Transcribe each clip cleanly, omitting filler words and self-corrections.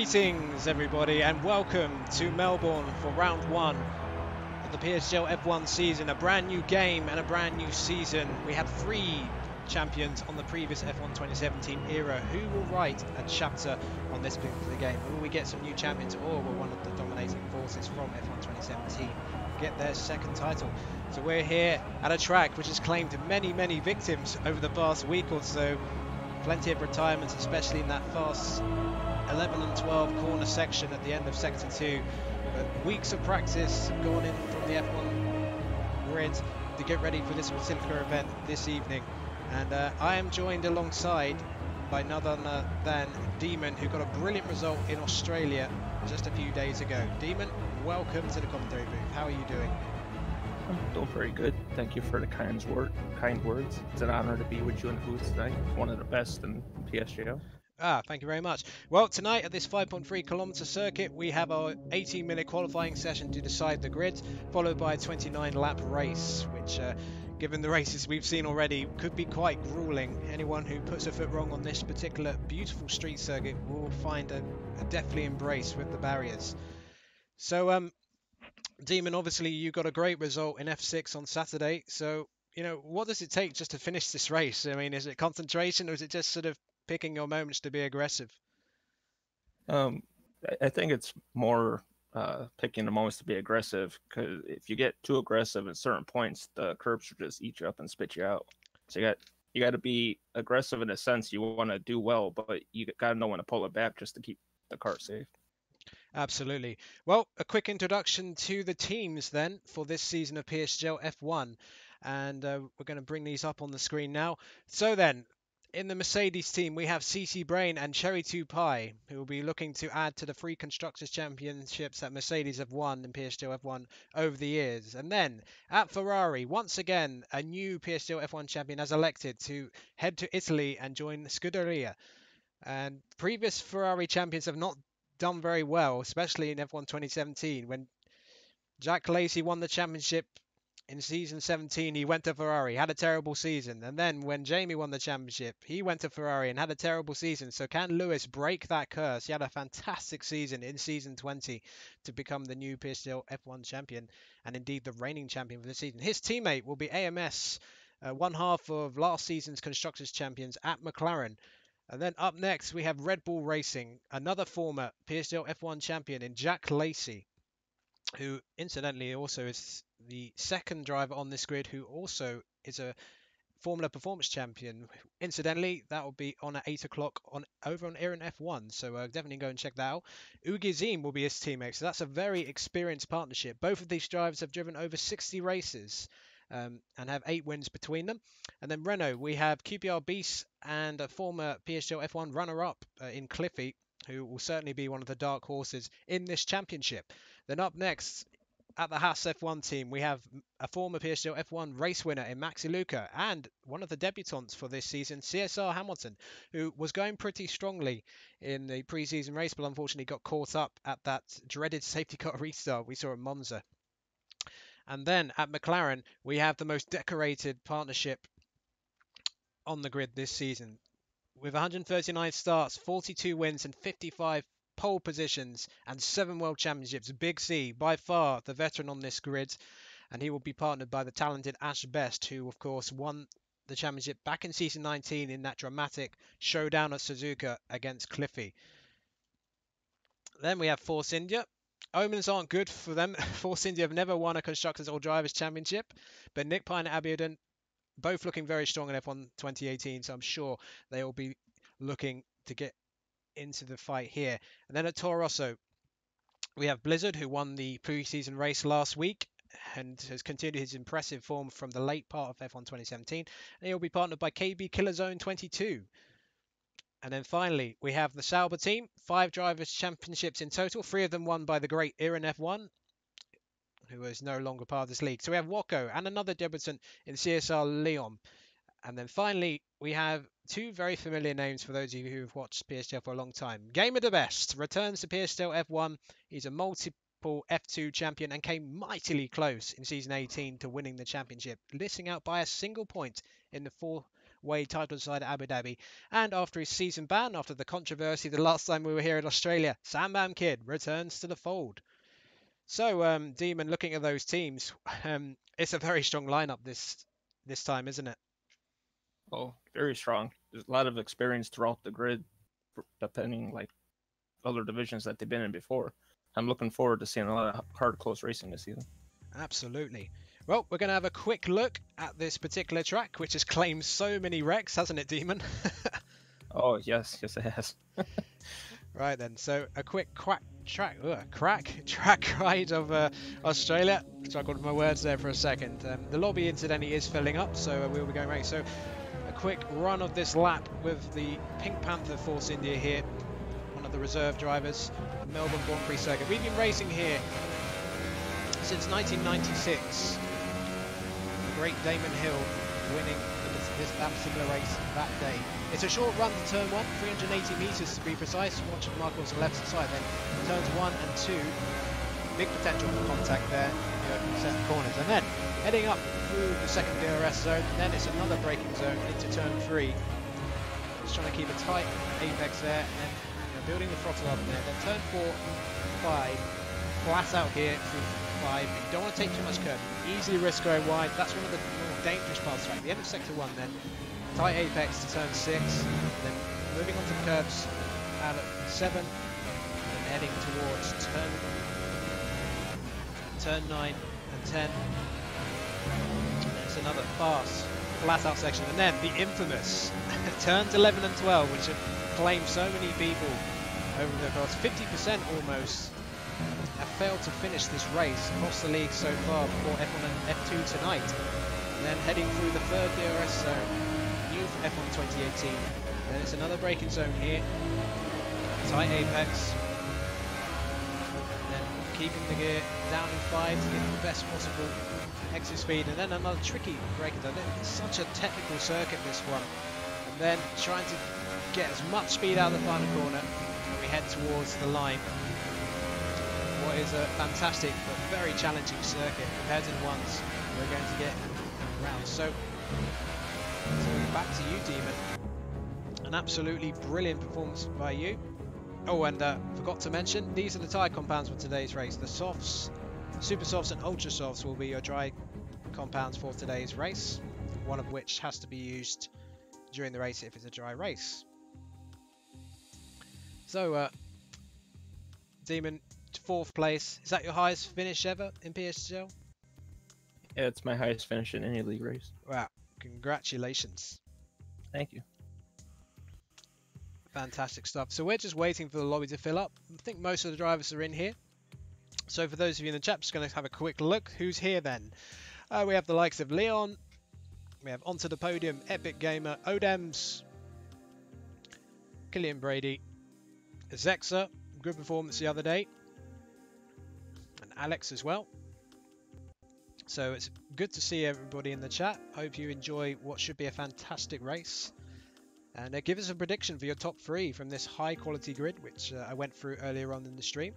Greetings everybody and welcome to Melbourne for round one of the PSGL F1 season. A brand new game and a brand new season. We had 3 champions on the previous F1 2017 era. Who will write a chapter on this particular game? Will we get some new champions, or will one of the dominating forces from F1 2017 get their second title? So we're here at a track which has claimed many victims over the past week or so. Plenty of retirements, especially in that fast 11 and 12 corner section at the end of sector 2. But weeks of practice have gone in from the F1 grid to get ready for this particular event this evening. And I am joined alongside by none other than Demon, who got a brilliant result in Australia just a few days ago. Demon, welcome to the commentary booth. How are you doing? I'm doing very good. Thank you for the kind words. It's an honor to be with you in the booth tonight. One of the best in PSGL. Thank you very much. Well, tonight at this 5.3 kilometer circuit, we have our 18-minute qualifying session to decide the grid, followed by a 29-lap race, which, given the races we've seen already, could be quite grueling. Anyone who puts a foot wrong on this particular beautiful street circuit will find a deathly embrace with the barriers. So, Demon, obviously you got a great result in F6 on Saturday. So, you know, what does it take just to finish this race? I mean, is it concentration, or is it just sort of picking your moments to be aggressive? I think it's more picking the moments to be aggressive, because if you get too aggressive at certain points, the curbs will just eat you up and spit you out. So you got to be aggressive in a sense. You want to do well, but you got to know when to pull it back just to keep the car safe. Absolutely. Well, a quick introduction to the teams then for this season of PSGL F1, and we're going to bring these up on the screen now. So then, in the Mercedes team, we have CC and Cherry2Pie, who will be looking to add to the 3 Constructors' Championships that Mercedes have won in PSGL F1 over the years. And then, at Ferrari, once again, a new PSGL F1 champion has elected to head to Italy and join Scuderia. And previous Ferrari champions have not done very well, especially in F1 2017. When xJackLacey won the championship in season 17, he went to Ferrari, had a terrible season. And then when Jamie won the championship, he went to Ferrari and had a terrible season. So can Lewis break that curse? He had a fantastic season in season 20 to become the new PSGL F1 champion, and indeed the reigning champion for the season. His teammate will be AMS, one half of last season's Constructors' Champions at McLaren. And then up next, we have Red Bull Racing, another former PSGL F1 champion in xJackLacey, who incidentally also is the second driver on this grid who also is a Formula Performance champion. Incidentally, that will be on at 8 o'clock over on Iron F1, so definitely go and check that out. Ugizim will be his teammate, so that's a very experienced partnership. Both of these drivers have driven over 60 races and have 8 wins between them. And then Renault, we have Qprbeasts and a former PSGL F1 runner-up in Cliffy, who will certainly be one of the dark horses in this championship. Then up next, at the Haas F1 team, we have a former PSGL F1 race winner in Maxi Luca and one of the debutants for this season, CSR Hamilton, who was going pretty strongly in the pre-season race, but unfortunately got caught up at that dreaded safety car restart we saw at Monza. And then at McLaren, we have the most decorated partnership on the grid this season. With 139 starts, 42 wins and 55 pole positions and 7 World Championships, Big C, by far the veteran on this grid. And he will be partnered by the talented Ash Best, who of course won the championship back in season 19 in that dramatic showdown at Suzuka against Cliffy. Then we have Force India. Omens aren't good for them. Force India have never won a Constructors or Drivers Championship, but Nick Pine and Abiodun both looking very strong in F1 2018, so I'm sure they will be looking to get into the fight here. And then at Toro Rosso, we have Blizzard, who won the pre-season race last week and has continued his impressive form from the late part of F1 2017. And he'll be partnered by KB Killerzone 22. And then finally, we have the Sauber team, 5 drivers' championships in total, 3 of them won by the great Iron F1, who is no longer part of this league. So we have Wocko and another debutant in CSR Leon. And then finally, we have 2 very familiar names for those of you who've watched PSGL for a long time. GamingAlimonda returns to PSGL F1. He's a multiple F2 champion and came mightily close in season 18 to winning the championship, missing out by a single point in the away title side at Abu Dhabi. And after his season ban, after the controversy the last time we were here in Australia, Sambamkid returns to the fold. So, Demon, looking at those teams, it's a very strong lineup this time, isn't it? Oh, very strong. There's a lot of experience throughout the grid, depending like other divisions that they've been in before. I'm looking forward to seeing a lot of hard, close racing this season. Absolutely. Well, we're going to have a quick look at this particular track, which has claimed so many wrecks, hasn't it, Demon? Oh, yes, it has. Right then, so a quick track ride of Australia. Struggled with my words there for a second. The lobby incidentally is filling up, so we'll be going right. So a quick run of this lap with the Pink Panther Force India here, one of the reserve drivers, Melbourne Grand Prix circuit. We've been racing here since 1996. The great Damon Hill winning that similar race that day. It's a short run to turn 1, 380 metres to be precise. Watch the mark on the left side then. Turns 1 and 2, big potential for contact there, set corners. And then heading up through the second DRS zone, then it's another braking zone into turn 3. Just trying to keep a tight apex there, and building the throttle up there. Then turn 4, 5, flat out here through 5. You don't want to take too much curve. You easily risk going wide. That's one of the more dangerous parts, right? The end of sector 1 then. Tight apex to turn 6, then moving on to curves out at 7, and heading towards turn 9 and 10. There's another fast, flat out section, and then the infamous turns 11 and 12, which have claimed so many people over the past 50% almost. Have failed to finish this race across the league so far before F1 and F2 tonight. And then heading through the third DRS zone, new for F1 2018. Then it's another braking zone here, tight apex. And then keeping the gear down in 5 to get the best possible exit speed. And then another tricky braking zone. It's such a technical circuit, this one. And then trying to get as much speed out of the final corner when we head towards the line. What is a fantastic but very challenging circuit compared to the ones we're going to get around. So back to you, Demon. An absolutely brilliant performance by you. Oh, and forgot to mention, these are the tyre compounds for today's race. The softs, super softs and ultra softs will be your dry compounds for today's race, one of which has to be used during the race if it's a dry race. So, Demon, 4th place. Is that your highest finish ever in PSGL? Yeah, it's my highest finish in any league race. Wow, congratulations. Thank you. Fantastic stuff. So we're just waiting for the lobby to fill up. I think most of the drivers are in here. So for those of you in the chat, just going to have a quick look. Who's here then? We have the likes of Leon. We have onto the podium, Epic Gamer, Odems, Killian Brady, Zexa, good performance the other day, and Alex as well. So it's good to see everybody in the chat. Hope you enjoy what should be a fantastic race. And give us a prediction for your top 3 from this high quality grid, which I went through earlier on in the stream.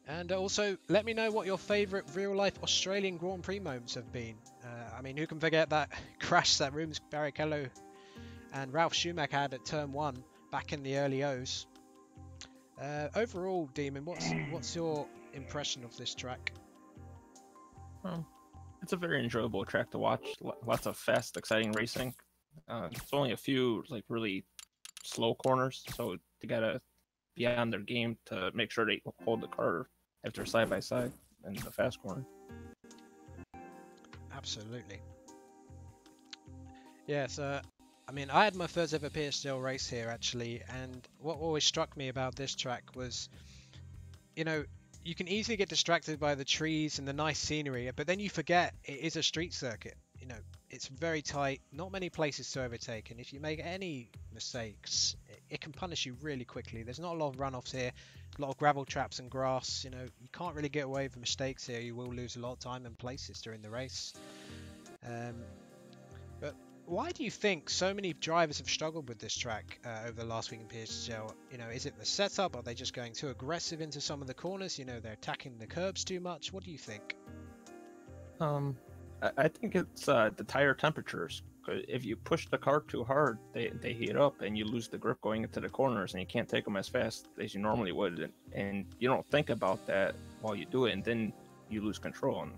And also, let me know what your favourite real-life Australian Grand Prix moments have been. I mean, who can forget that crash that Rubens Barrichello and Ralf Schumacher had at Turn 1 back in the early O's. Overall, Demon, what's your impression of this track? It's a very enjoyable track to watch. Lots of fast, exciting racing. It's only a few like really slow corners, so they gotta be on their game to make sure they hold the car if they're side by side in the fast corner. Absolutely. Yes, I mean, I had my first ever PSGL race here actually, and what always struck me about this track was, you know, you can easily get distracted by the trees and the nice scenery, but then you forget it is a street circuit. You know, it's very tight, not many places to overtake, and if you make any mistakes, it can punish you really quickly. There's not a lot of runoffs here, a lot of gravel traps and grass. You know, you can't really get away with mistakes here. You will lose a lot of time and places during the race. But why do you think so many drivers have struggled with this track over the last week in PSGL? You know, is it the setup? Are they just going too aggressive into some of the corners? You know, they're attacking the curbs too much. What do you think? I think it's the tire temperatures If you push the car too hard, they heat up and you lose the grip going into the corners, and you can't take them as fast as you normally would. And you don't think about that while you do it, and then you lose control. And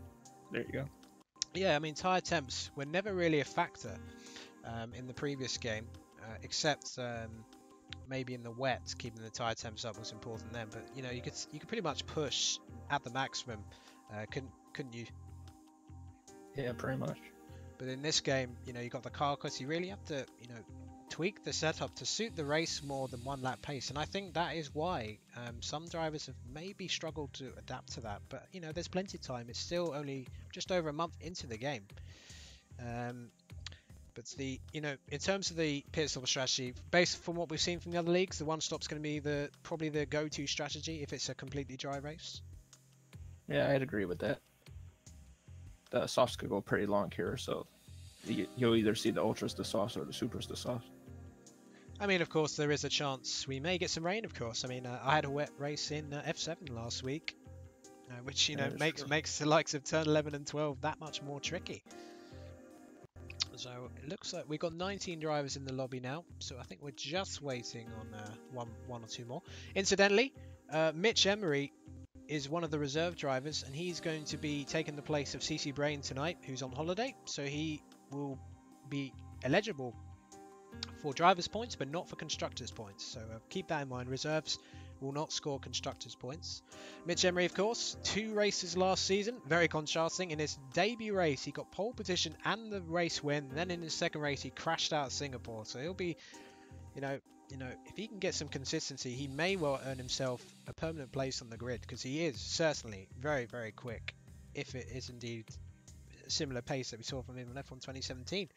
there you go. Yeah, I mean, tyre temps were never really a factor in the previous game, except maybe in the wet, keeping the tyre temps up was important then. But you know, you could pretty much push at the maximum, couldn't you? Yeah, pretty much. But in this game, you know, you got the car cuts. You really have to, you know, tweak the setup to suit the race more than one lap pace. And I think that is why some drivers have maybe struggled to adapt to that. But you know, there's plenty of time. It's still only just over a month into the game. But you know, in terms of the pit stop strategy, based from what we've seen from the other leagues, the one stop's going to be probably the go-to strategy if it's a completely dry race. Yeah, I'd agree with that. The softs could go pretty long here, so you'll either see the ultras, the softs, or the supers, the softs. I mean, of course, there is a chance we may get some rain. Of course, I mean, I had a wet race in F7 last week, which you know makes the likes of turn 11 and 12 that much more tricky. So it looks like we've got 19 drivers in the lobby now. So I think we're just waiting on one or two more. Incidentally, MichEmery is one of the reserve drivers, and he's going to be taking the place of cticeBrain tonight, who's on holiday. So he will be eligible for drivers' points, but not for constructors' points. So keep that in mind. Reserves will not score constructors' points. MichEmery, of course, 2 races last season, very contrasting. In his debut race, he got pole position and the race win. Then in his second race, he crashed out at Singapore. So he'll be, you know, if he can get some consistency, he may well earn himself a permanent place on the grid, because he is certainly very, very quick, if it is indeed a similar pace that we saw from him in F1 2017.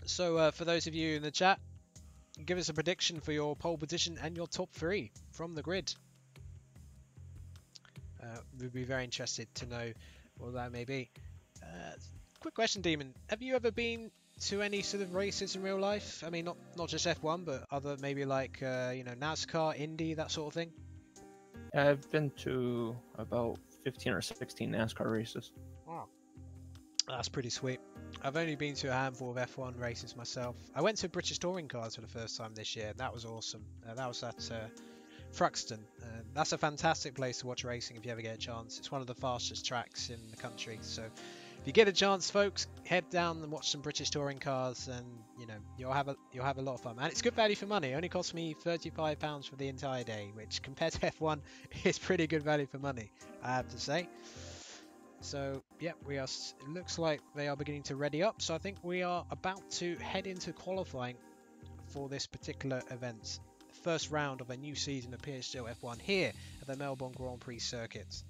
So for those of you in the chat, give us a prediction for your pole position and your top 3 from the grid. We'd be very interested to know what that may be. Quick question, Demon. Have you ever been to any sort of races in real life? I mean, not just F1, but other maybe like you know, NASCAR, Indy, that sort of thing. I've been to about 15 or 16 NASCAR races. Wow, that's pretty sweet. I've only been to a handful of F1 races myself. I went to British Touring Cars for the first time this year. That was awesome. That was at Thruxton. That's a fantastic place to watch racing if you ever get a chance. It's one of the fastest tracks in the country. So if you get a chance, folks, head down and watch some British Touring Cars, and you know, you'll have a lot of fun. And it's good value for money. It only cost me £35 for the entire day, which compared to F1 is pretty good value for money, I have to say. So yeah, it looks like they are beginning to ready up. So I think we are about to head into qualifying for this particular event. The first round of a new season of PSGL F1 here at the Melbourne Grand Prix circuit.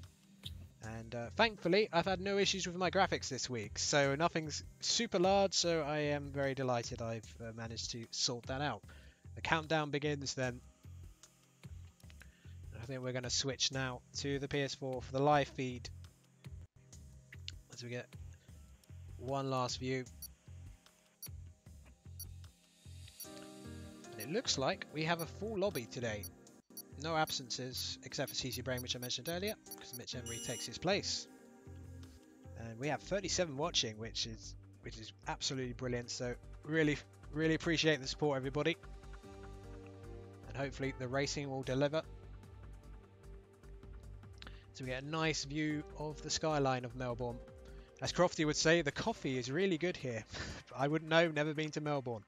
And thankfully, I've had no issues with my graphics this week, so nothing's super large, so I am very delighted I've managed to sort that out. The countdown begins then. I think we're going to switch now to the PS4 for the live feed, as we get one last view. And it looks like we have a full lobby today. No absences, except for cticeBrain, which I mentioned earlier, because MichEmery takes his place. And we have 37 watching, which is absolutely brilliant. So really appreciate the support, everybody. And hopefully the racing will deliver. So we get a nice view of the skyline of Melbourne. As Crofty would say, the coffee is really good here. I wouldn't know, never been to Melbourne.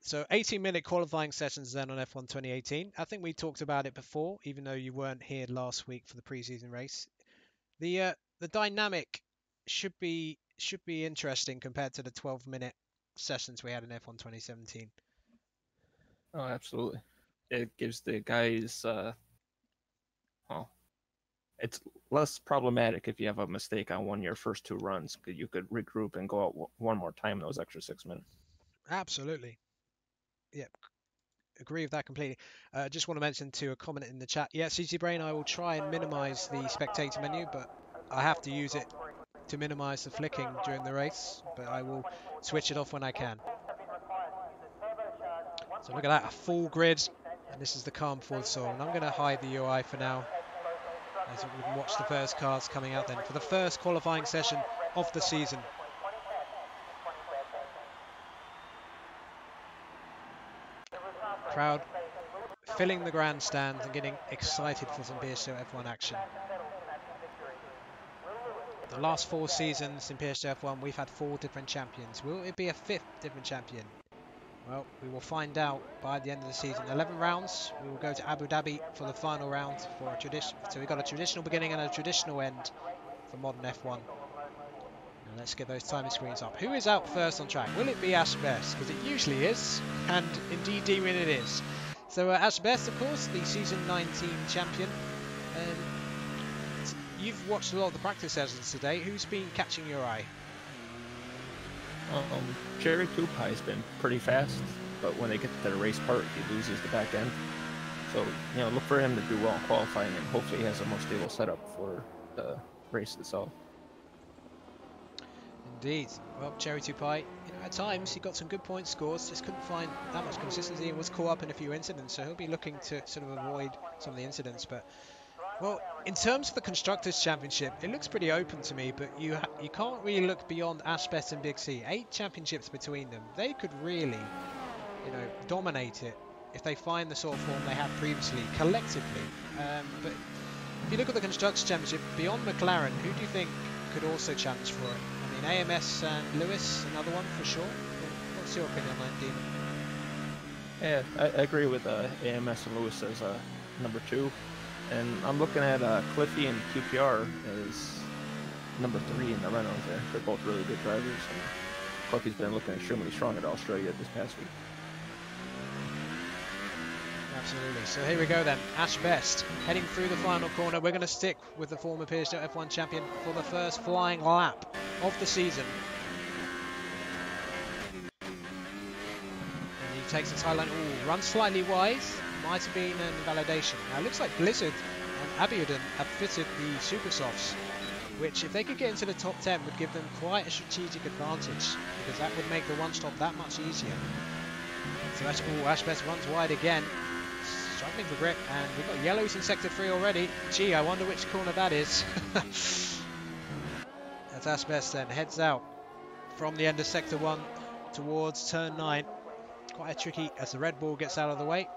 So 18-minute qualifying sessions then on F1 2018. I think we talked about it before, even though you weren't here last week for the pre-season race. The dynamic should be interesting compared to the 12-minute sessions we had in F1 2017. Oh, absolutely. It gives the guys it's less problematic if you have a mistake on one of your first 2 runs. You could regroup and go out one more time in those extra 6 minutes. Absolutely. Yep. Agree with that completely. Just want to mention to a comment in the chat. Yeah, cticeBrain, I will try and minimize the spectator menu, but I have to use it to minimize the flicking during the race, but I will switch it off when I can. So look at that, a full grid, and this is the calm before the storm. And I'm going to hide the UI for now, as we can watch the first cars coming out then for the first qualifying session of the season. Crowd filling the grandstands and getting excited for some PSGL F1 action. The last 4 seasons in PSGL F1, we've had 4 different champions. Will it be a 5th different champion? Well, we will find out by the end of the season. 11 rounds. We will go to Abu Dhabi for the final round for a tradition. So we've got a traditional beginning and a traditional end for modern F1. And let's get those timing screens up. Who is out first on track? Will it be Ash Best? Because it usually is, and indeed, Demon, it is. So Ash Best, of course, the season 19 champion. You've watched a lot of the practice sessions today. Who's been catching your eye? Cherry2Pie has been pretty fast, but when they get to the race part, he loses the back end. So, look for him to do well in qualifying, and hopefully he has a more stable setup for the race itself. Indeed. Well, Cherry2Pie, at times he got some good point scores, just couldn't find that much consistency and was caught up in a few incidents, so he'll be looking to sort of avoid some of the incidents. But, well, in terms of the Constructors' Championship, it looks pretty open to me, but you can't really look beyond Ashbest and Big C. 8 championships between them. They could really, dominate it if they find the sort of form they had previously, collectively. But if you look at the Constructors' Championship, beyond McLaren, who do you think could also challenge for it? I mean, AMS and Lewis, another one for sure. What's your opinion on that, Dean? Yeah, I agree with AMS and Lewis as number 2. And I'm looking at Cliffy and QPR as number 3 in the Renault there. They're both really good drivers. And Cliffy's been looking extremely strong at Australia this past week. Absolutely. So here we go then. Ash Best heading through the final corner. We're going to stick with the former PSGL F1 champion for the first flying lap of the season. And he takes the tie line. Ooh, runs slightly wide. Might have been an invalidation. Now it looks like Blizzard and Abiodun have fitted the Super Softs, which if they could get into the top 10 would give them quite a strategic advantage, because that would make the one stop that much easier. So Ash Best runs wide again, struggling for grip, and we've got yellows in sector 3 already. Gee, I wonder which corner that is. That's Ash Best then, heads out from the end of sector 1 towards turn 9. Quite tricky as the red ball gets out of the way.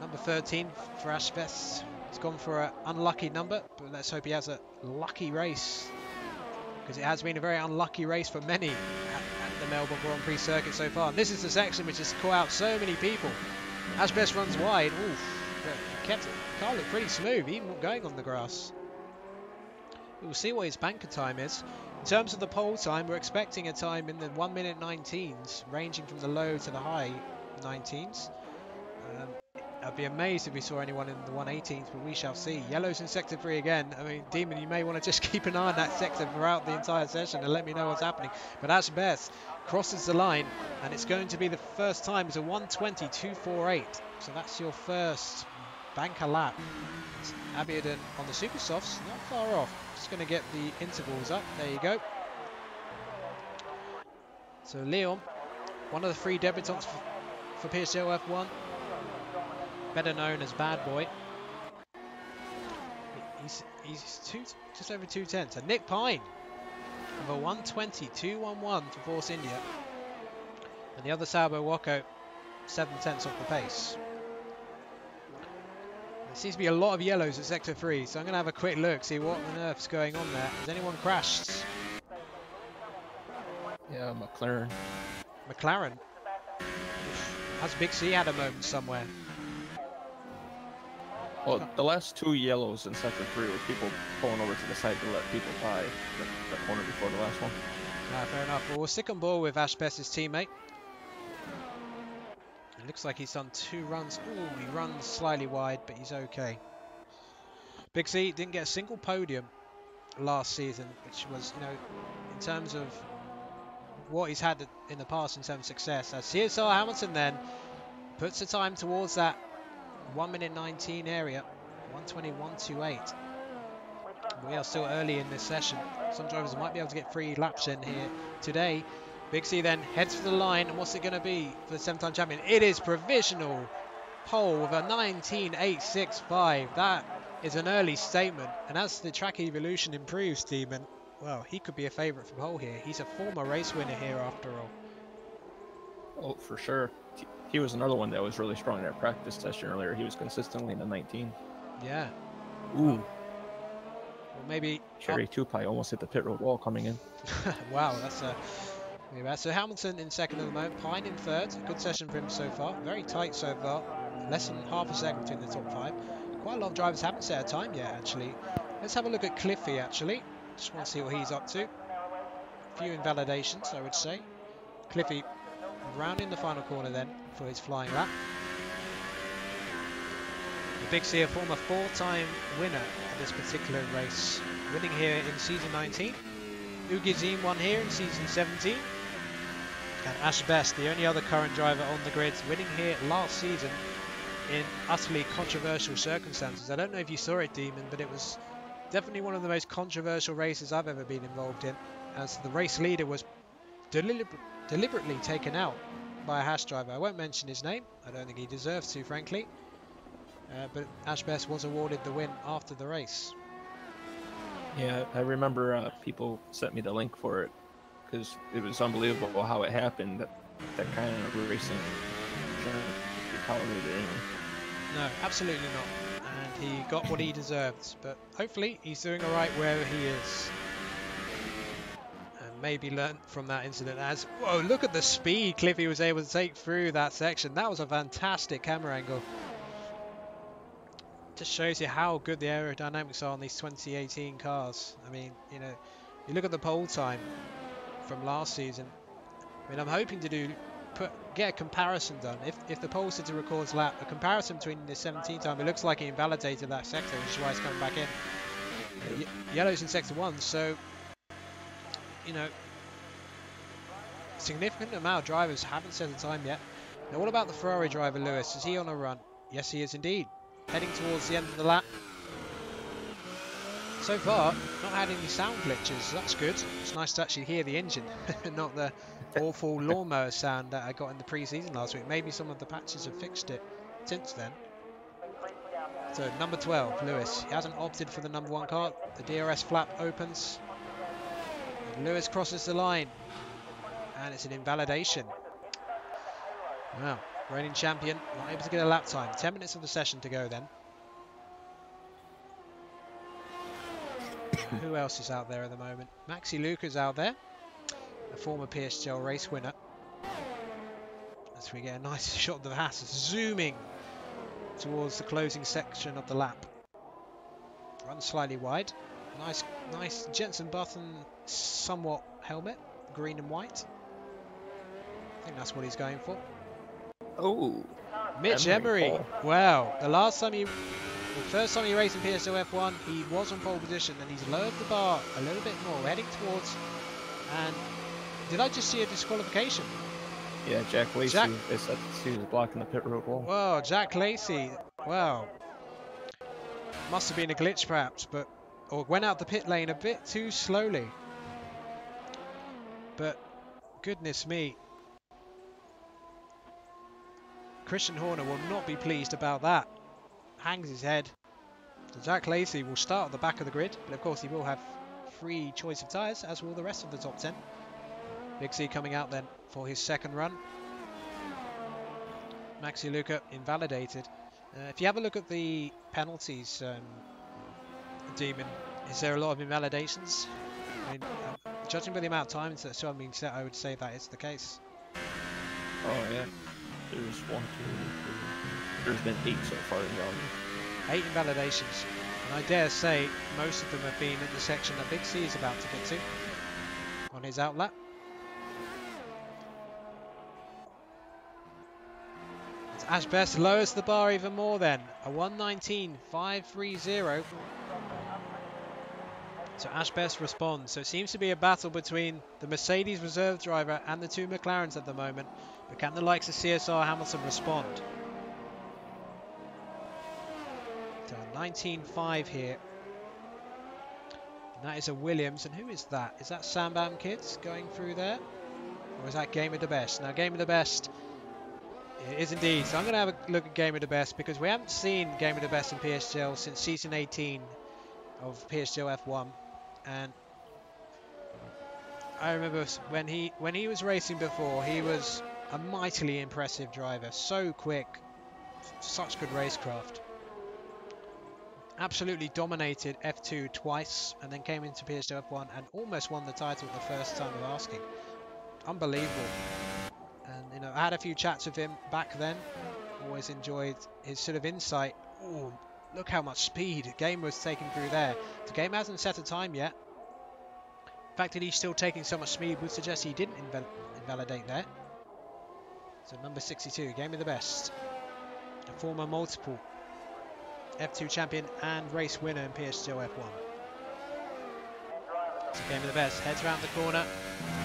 Number 13 for Ash Best. He's gone for an unlucky number, but let's hope he has a lucky race, because it has been a very unlucky race for many at the Melbourne Grand Prix circuit so far. And this is the section which has caught out so many people. Ash Best runs wide. Oof, but he kept it. Car looked pretty smooth, even going on the grass. We'll see what his banker time is. In terms of the pole time, we're expecting a time in the 1 minute 19s, ranging from the low to the high 19s. I'd be amazed if we saw anyone in the 118s, but we shall see. Yellows in sector 3 again. I mean, Demon, you may want to just keep an eye on that sector throughout the entire session and let me know what's happening. But Ash Best crosses the line, and it's going to be the first time. It's a 1:20.248. So that's your first banker lap. It's Abiodun on the Super Softs, not far off. Just going to get the intervals up. There you go. So Leon, one of the 3 debutants for PSGL F1. Better known as Badboy. He's just over 2:10. So Nick Pine of a 1:20.211 for Force India. And the other Sauber Wocko 7/10 off the pace. There seems to be a lot of yellows at sector 3, so I'm going to have a quick look, see what on earth's going on there. Has anyone crashed? Yeah, McLaren. McLaren? Has Big C had a moment somewhere? Well, the last 2 yellows in sector 3 were people pulling over to the side to let people by the corner before the last one. Fair enough. Well, we'll stick on board with Ash Best's teammate. It looks like he's done 2 runs. Ooh, he runs slightly wide, but he's okay. Big C didn't get a single podium last season, which was, in terms of what he's had in the past in terms of success. As CSR Hamilton then puts the time towards that 1 minute 19 area, 1:21.28. We are still early in this session. Some drivers might be able to get 3 laps in here today. Big C then heads for the line, and what's it going to be for the 7-time champion? It is provisional pole with a 19.865. That is an early statement, and as the track evolution improves, Demon, well, he could be a favourite for pole here. He's a former race winner here after all. Oh, for sure. he was another one that was really strong in that practice session earlier. He was consistently in the 19. Yeah. Ooh. Well, maybe Cherry2Pie almost hit the pit road wall coming in. wow, that's really bad. So Hamilton in second at the moment, Pine in third. A good session for him so far. Very tight so far. Less than half a second between the top 5. Quite a lot of drivers haven't set a time yet, actually. Let's have a look at Cliffy, actually. Just want to see what he's up to. A few invalidations, I would say. Cliffy rounding the final corner then for his flying lap. The Big C, a former 4-time winner of this particular race, winning here in season 19. Ugizim won here in season 17. And Ash Best, the only other current driver on the grid, winning here last season in utterly controversial circumstances. I don't know if you saw it, Demon, but it was definitely one of the most controversial races I've ever been involved in, as the race leader was deliberately taken out by a Haas driver. I won't mention his name. I don't think he deserves to, frankly. But Ash Best was awarded the win after the race. Yeah, I remember people sent me the link for it because it was unbelievable how it happened. That kind of racing shouldn't be tolerated anyway. No, absolutely not. And he got what he deserved. But hopefully he's doing all right wherever he is. And maybe learn from that incident. As whoa, look at the speed Cliffy was able to take through that section. That was a fantastic camera angle. Just shows you how good the aerodynamics are on these 2018 cars. I mean, you know, you look at the pole time from last season. I mean, I'm hoping to get a comparison done. If the pole sitter records lap, a comparison between the 17 time, it looks like he invalidated that sector, which is why it's coming back in. Yellow's in sector 1, so, you know, significant amount of drivers haven't set a time yet. Now, what about the Ferrari driver, Lewis? Is he on a run? Yes, he is indeed. Heading towards the end of the lap. So far, not had any sound glitches. That's good. It's nice to actually hear the engine, not the awful lawnmower sound that I got in the pre-season last week. Maybe some of the patches have fixed it since then. So number 12, Lewis. He hasn't opted for the number 1 car. The DRS flap opens. And Lewis crosses the line. And it's an invalidation. Wow. Reigning champion, not able to get a lap time. 10 minutes of the session to go then. Who else is out there at the moment? Maxi Luca's out there, a former PSGL race winner. As we get a nice shot of the Haas zooming towards the closing section of the lap. Run slightly wide. Nice Jensen Button, somewhat helmet, green and white. I think that's what he's going for. Oh, MichEmery. Wow, the first time he raced in PSGL F1, he was on pole position and he's lowered the bar a little bit more, heading towards. And did I just see a disqualification? Yeah, XJackLacey is set to see was blocking the pit road wall. Whoa, XJackLacey. Wow. Must have been a glitch perhaps, or went out the pit lane a bit too slowly. But goodness me. Christian Horner will not be pleased about that. Hangs his head. So XJackLacey will start at the back of the grid, but of course he will have free choice of tyres, as will the rest of the top 10. Big C coming out then for his second run. Maxi Luca invalidated. If you have a look at the penalties, Demon, is there a lot of invalidations? I mean, judging by the amount of times that still being set, I would say that is the case. Oh yeah. There's 1, 2, 3. There's been 8 so far in the round. 8 invalidations. And I dare say most of them have been at the section that Big C is about to get to on his outlap. As Ash Best lowers the bar even more then. A 1:19.530. So Ash Best responds. So it seems to be a battle between the Mercedes reserve driver and the 2 McLarens at the moment. But can the likes of CSR Hamilton respond? So 19.5 here. And that is a Williams. And who is that? Is that Sambamkid going through there? Or is that Game of the Best? Now Game of the Best, it is indeed. So I'm going to have a look at Game of the Best because we haven't seen Game of the Best in PSGL since season 18 of PSGL F1. And I remember when he was racing before, he was A mightily impressive driver. So quick. Such good racecraft. Absolutely dominated F2 twice and then came into PSGL F1 and almost won the title the first time of asking. Unbelievable. And, you know, I had a few chats with him back then. Always enjoyed his sort of insight. Oh, look how much speed Game was taking through there. The Game hasn't set a time yet. The fact that he's still taking so much speed would suggest he didn't invalidate there. So number 62, Game of the Best. A former multiple F2 champion and race winner in PSGL F1. So Game of the Best, heads around the corner.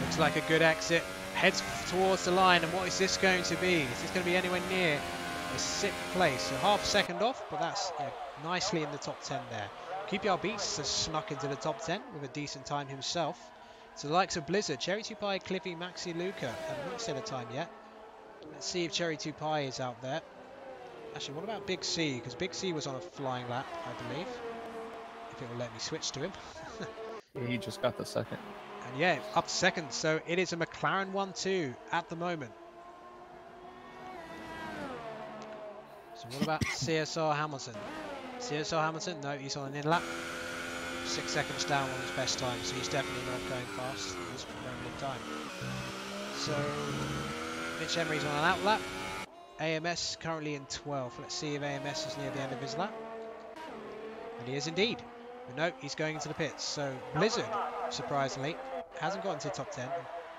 Looks like a good exit. Heads towards the line, and what is this going to be? Is this going to be anywhere near a 6th place? So half a second off, but that's nicely in the top 10 there. Qprbeasts has snuck into the top 10 with a decent time himself. So the likes of Blizzard, Cherry2Pie, Cliffy7765 have not set a time yet. Let's see if Cherry2Pie is out there. Actually, what about Big C? Because Big C was on a flying lap, I believe. If it will let me switch to him. Yeah, he just got the second. And yeah, up to second. So it is a McLaren 1-2 at the moment. So what about CSR Hamilton? CSR Hamilton? No, he's on an in-lap. 6 seconds down on his best time, so he's definitely not going fast. He's very good time. So MichEmery's on an out-lap. AMS currently in 12th. Let's see if AMS is near the end of his lap. And he is indeed. But no, he's going into the pits. So Blizzard, surprisingly, hasn't got into the top 10.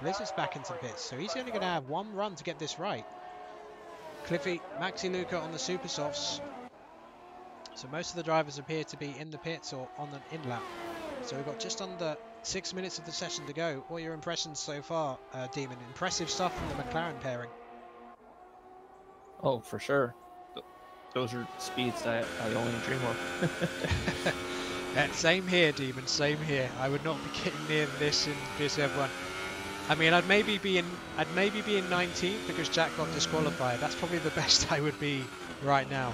Blizzard's back into the pits. So he's only going to have one run to get this right. Cliffy, MaxiLuca on the super softs. So most of the drivers appear to be in the pits or on an in-lap. So we've got just under 6 minutes of the session to go. What are your impressions so far, Demon? Impressive stuff from the McLaren pairing. Oh, for sure. Those are speeds that I only dream of. Same here, Demon. Same here. I would not be getting near this in PS4. I mean, I'd maybe be in 19th because Jack got disqualified. That's probably the best I would be right now.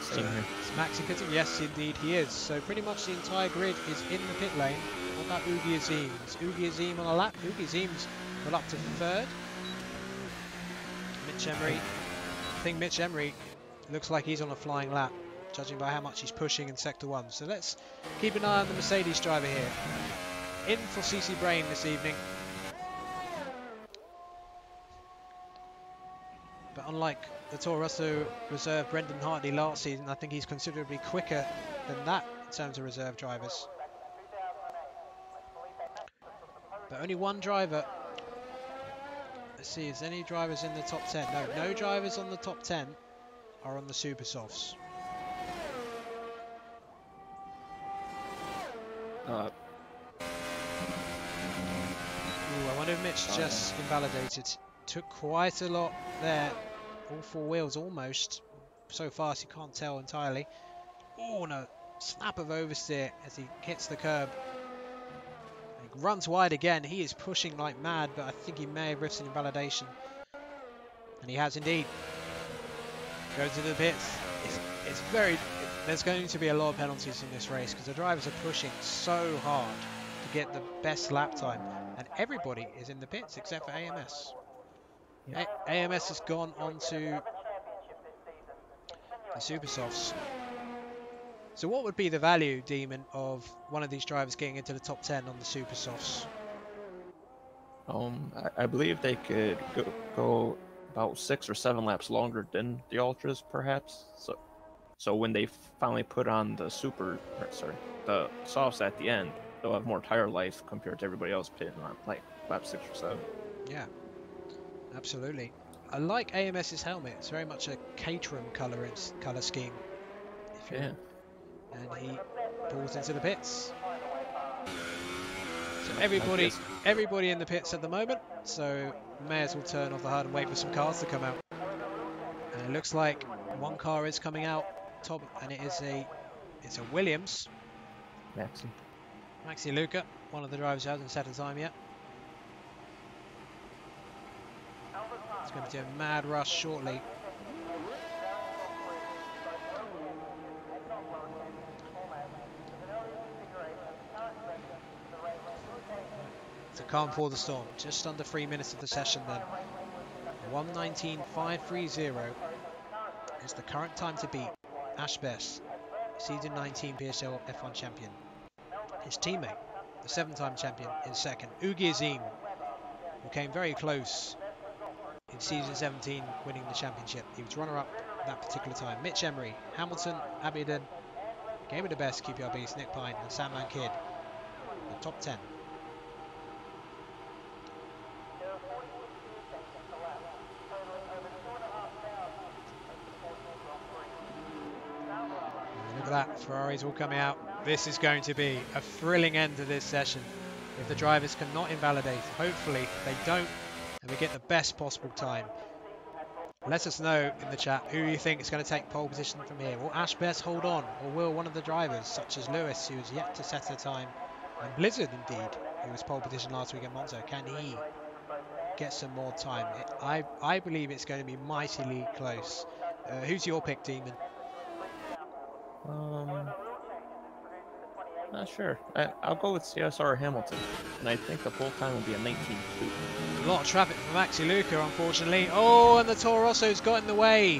Same here. Is Maxi pitting? Yes, indeed he is. So pretty much the entire grid is in the pit lane. What about Ugi Azim? Is Ugi Azim on a lap? Ugi Azim's got up to 3rd. MichEmery. I think MichEmery looks like he's on a flying lap, judging by how much he's pushing in Sector 1. So let's keep an eye on the Mercedes driver here. In for CC Brain this evening. But unlike the Toro Rosso reserve Brendan Hartley last season, I think he's considerably quicker than that in terms of reserve drivers. But only one driver. Let's see, is any drivers in the top 10? No, no drivers on the top 10 are on the Super Softs. Ooh, I wonder if Mitch just invalidated. Took quite a lot there. All 4 wheels almost. So fast you can't tell entirely. Oh no, snap of oversteer as he hits the curb. He runs wide again. He is pushing like mad, but I think he may have riffed an invalidation. And he has indeed. Goes into the pits. It's very... There's going to be a lot of penalties in this race because the drivers are pushing so hard to get the best lap time. And everybody is in the pits except for AMS. Yeah. AMS has gone on to the Super Softs. So what would be the value, Demon, of one of these drivers getting into the top 10 on the Super Softs? I believe they could go about 6 or 7 laps longer than the Ultras, perhaps. So when they finally put on the the softs at the end, they'll have more tire life compared to everybody else pitting on like lap 6 or 7. Yeah, absolutely. I like AMS's helmet. It's very much a Caterham color scheme. Yeah. And he pulls into the pits. So everybody in the pits at the moment. So may as well turn off the HUD and wait for some cars to come out. And it looks like one car is coming out top, and it's a Williams. MaxiLuca, one of the drivers who hasn't set a time yet. It's going to do a mad rush shortly. So calm before the storm. Just under 3 minutes of the session then. 1:19.530 is the current time to beat Ash Best, season 19 PSGL F1 champion. His teammate, the 7-time champion, in second. Ugi Azim, who came very close in season 17, winning the championship. He was runner-up that particular time. MichEmery, Hamilton, Abiodun, Game of the Best, QPRBeasts, Qprebeasts987, and Sambamkid, the top 10. Look at that, Ferrari's all coming out. This is going to be a thrilling end to this session. If the drivers cannot invalidate, hopefully they don't, and we get the best possible time. Let us know in the chat who you think is going to take pole position from here. Will Ash Best hold on, or will one of the drivers, such as Lewis, who has yet to set a time, and Blizzard indeed, who was pole position last week at Monza, can he get some more time? I believe it's going to be mightily close. Who's your pick, Demon? Not sure. I'll go with CSR Hamilton, and I think the pole time will be a 19.2. A lot of traffic for Maxi Luca, unfortunately. Oh, and the Toro Rosso's got in the way.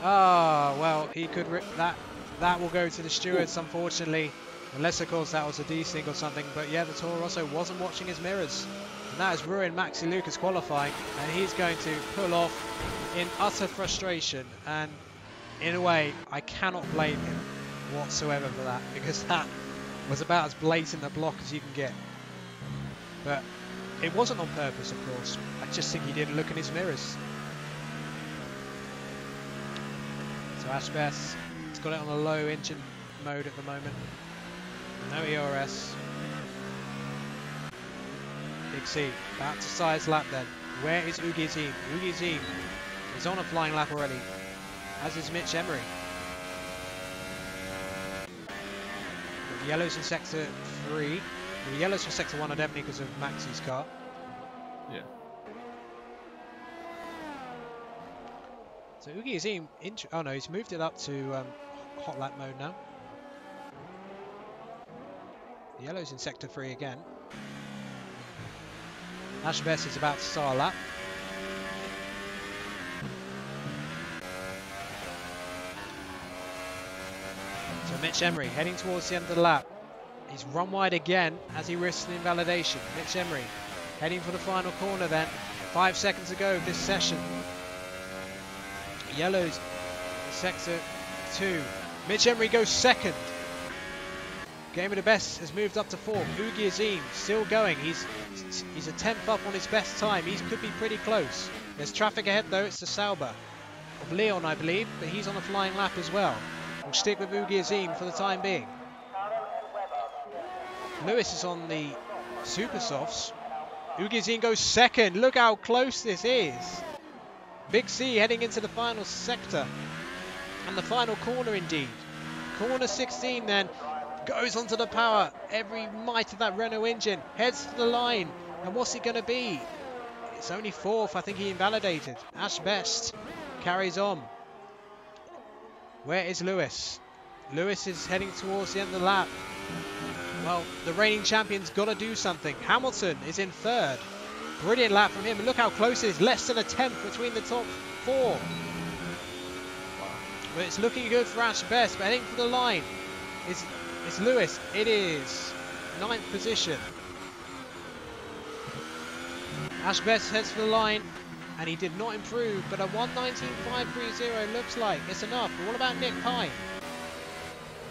Ah, well, he could rip that. That will go to the stewards, unfortunately. Unless, of course, that was a desync or something. But yeah, the Toro Rosso wasn't watching his mirrors. And that has ruined Maxi Luca's qualifying. And he's going to pull off in utter frustration. And in a way, I cannot blame him whatsoever for that. Because that was about as blatant a block as you can get. But it wasn't on purpose, of course. I just think he didn't look in his mirrors. So Ash Best, he's got it on a low engine mode at the moment. No ERS. Big C, about to size lap then. Where is Ugi Azim? Ugi Azim is on a flying lap already, as is MichEmery. The yellows in sector 3. The yellows for sector 1 are definitely because of Maxi's car. Yeah. So Ugi Azim, oh no, he's moved it up to hot lap mode now. The yellow's in sector 3 again. Ash Best is about to start a lap. So MichEmery heading towards the end of the lap. He's run wide again as he risks an invalidation. MichEmery heading for the final corner then. 5 seconds to go of this session. Yellows in sector 2. MichEmery goes second. Game of the Best has moved up to 4th. Ugi Azim still going. He's a 10th up on his best time. He could be pretty close. There's traffic ahead though. It's the Sauber of Leon, I believe, but he's on a flying lap as well. We'll stick with Ugi Azim for the time being. Lewis is on the super softs. Ugi Azim goes second. Look how close this is. Big C heading into the final sector and the final corner indeed. Corner 16 then. Goes onto the power, every might of that Renault engine, heads to the line, and what's it going to be? It's only 4th, I think he invalidated. Ash Best carries on. Where is Lewis? Lewis is heading towards the end of the lap. Well, the reigning champion's got to do something. Hamilton is in 3rd. Brilliant lap from him, and look how close it is, less than a 10th between the top 4. But it's looking good for Ash Best, but heading for the line is Lewis. It is 9th position. Ash Best heads for the line, and he did not improve, but a 1:19.530 looks like it's enough. But what about Nick Pine?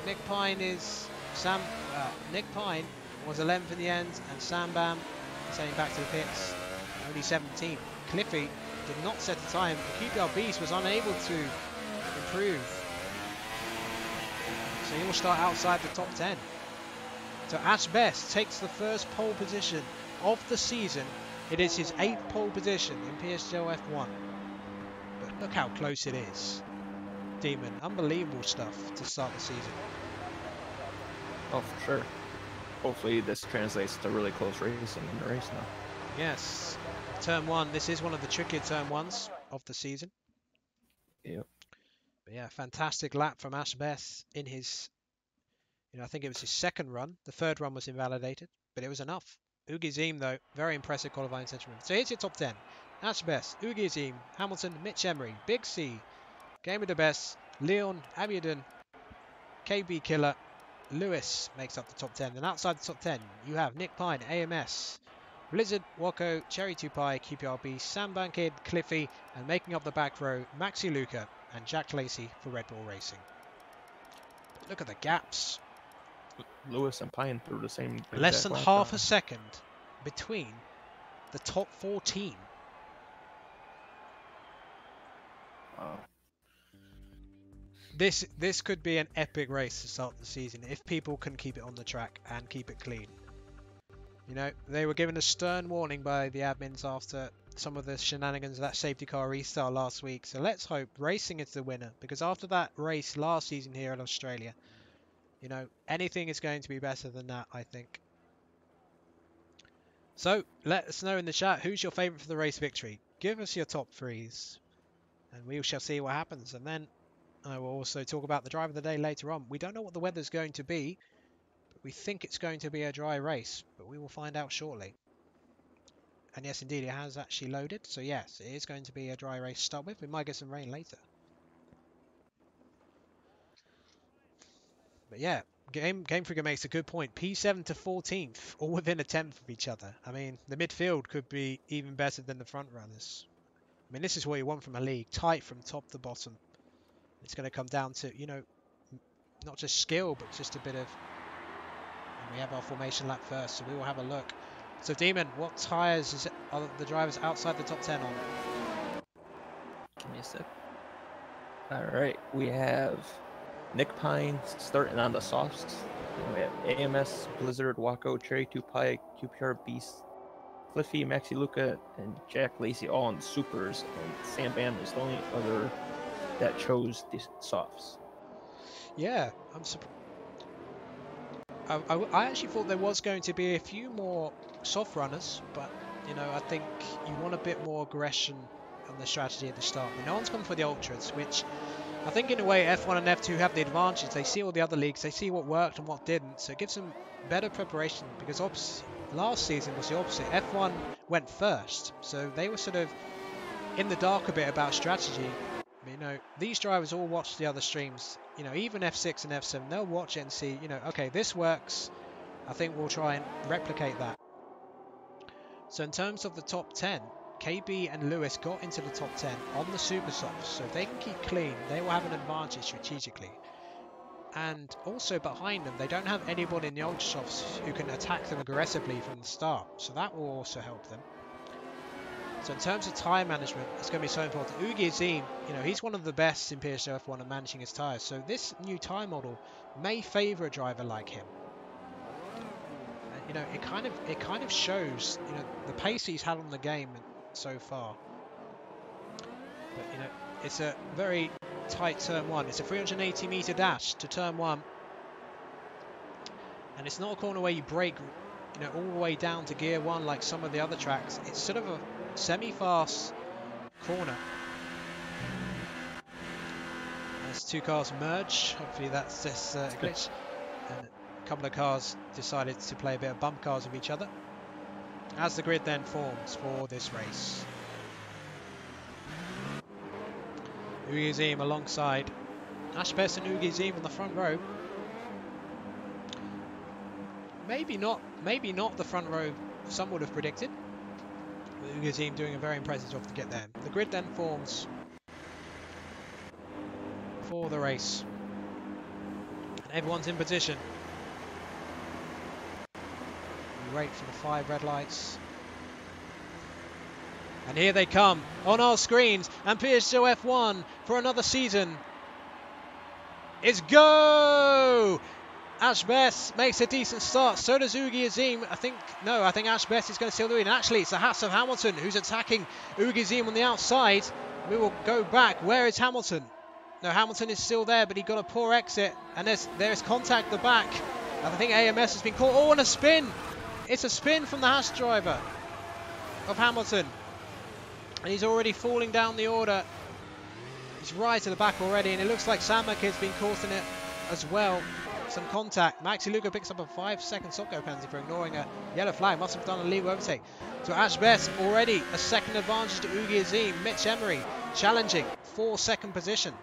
Nick Pine was 11th in the end, and Sambam sending back to the pits, only 17th. Cliffy did not set a time. The QPRbeasts was unable to improve. So he will start outside the top 10. So Ash Best takes the first pole position of the season. It is his 8th pole position in PSGL F1. But look how close it is. Demon, unbelievable stuff to start the season. Oh, for sure. Hopefully this translates to really close racing in the race now. Yes. Turn 1, this is one of the trickier turn 1s of the season. Yep. But yeah, fantastic lap from Ash Best in his, I think it was his 2nd run. The 3rd run was invalidated, but it was enough. Ugi Azim, though, very impressive qualifying sentiment. So here's your top 10. Ashbest, Ugi Azim, Hamilton, MichEmery, Big C, Game of the Best, Leon, Abiodun, KB Killer, Lewis makes up the top 10. And outside the top 10, you have Nick Pine, AMS, Blizzard, Wocko, Cherry2Pie, QPRB, Sambamkid, Cliffy, and making up the back row, Maxi Luca and xJackLacey for Red Bull Racing. But look at the gaps. Lewis and Pine through the same. Less than half a second between the top 14. Wow. This could be an epic race to start the season if people can keep it on the track and keep it clean. You know, they were given a stern warning by the admins after some of the shenanigans of that safety car restart last week. So let's hope racing is the winner, because after that race last season here in Australia, you know, anything is going to be better than that, I think. So let us know in the chat who's your favourite for the race victory. Give us your top threes and we shall see what happens. And then I will also talk about the driver of the day later on. We don't know what the weather's going to be, but we think it's going to be a dry race, but we will find out shortly. And yes, indeed, it has actually loaded. So yes, it is going to be a dry race to start with. We might get some rain later. But yeah, Game Figure makes a good point. P7 to 14th, all within a tenth of each other. I mean, the midfield could be even better than the front runners. I mean, this is what you want from a league. Tight from top to bottom. It's going to come down to, you know, not just skill, but just a bit of... And we have our formation lap first, so we will have a look. So, Demon, what tyres are the drivers outside the top 10 on? Give me a sec. Alright, we have Nick Pine starting on the softs. And we have AMS, Blizzard, Wocko, Cherry2Pie, Qprbeasts987, Cliffy, Maxi Luca, and xJackLacey all on the supers. And Sam Bam is the only other that chose the softs. Yeah, I'm surprised. I actually thought there was going to be a few more soft runners, but you know, I think you want a bit more aggression on the strategy at the start. But no one's gone for the ultras, which I think in a way F1 and F2 have the advantage. They see all the other leagues, they see what worked and what didn't, so it gives them better preparation, because last season was the opposite. F1 went first, so they were sort of in the dark a bit about strategy. You know, these drivers all watch the other streams. You know, even F6 and F7, they'll watch it and see, you know, okay, this works. I think we'll try and replicate that. So in terms of the top 10, KB and Lewis got into the top 10 on the super softs. So if they can keep clean, they will have an advantage strategically. And also behind them, they don't have anyone in the ultra softs who can attack them aggressively from the start. So that will also help them. So in terms of tyre management, it's going to be so important. Ugi Azim, you know, he's one of the best in PSGL F1 at managing his tyres. So this new tyre model may favour a driver like him. And, you know, it kind of shows, you know, the pace he's had on the game so far. But, you know, it's a very tight turn one. It's a 380-metre dash to turn one. And it's not a corner where you brake, you know, all the way down to gear one like some of the other tracks. It's sort of a semi-fast corner. As two cars merge, hopefully that's this glitch. And a couple of cars decided to play a bit of bump cars with each other. As the grid then forms for this race. Ugi Azim alongside Ashbest and Ugi Azim on the front row. Maybe not the front row some would have predicted. Ugi Azim doing a very impressive job to get there. The grid then forms for the race. And everyone's in position. We wait for the 5 red lights. And here they come on our screens. And PSGL F1 for another season is go! Ashbest makes a decent start. So does Ugi Azim. I think Ashbest is going to steal the win. Actually, it's the Haas of Hamilton who's attacking Ugi Azim on the outside. We will go back. Where is Hamilton? No, Hamilton is still there, but he got a poor exit. And there's contact at the back. I think AMS has been caught. Oh, and a spin. It's a spin from the Haas driver of Hamilton. And he's already falling down the order. He's right at the back already. And it looks like Sambamkid's been caught in it as well. some contact. Maxi Luca picks up a 5-second stop-go penalty for ignoring a yellow flag. Must have done a legal overtake. So Ash Best already a second advantage to Ugi Azim. MichEmery challenging 4-second position.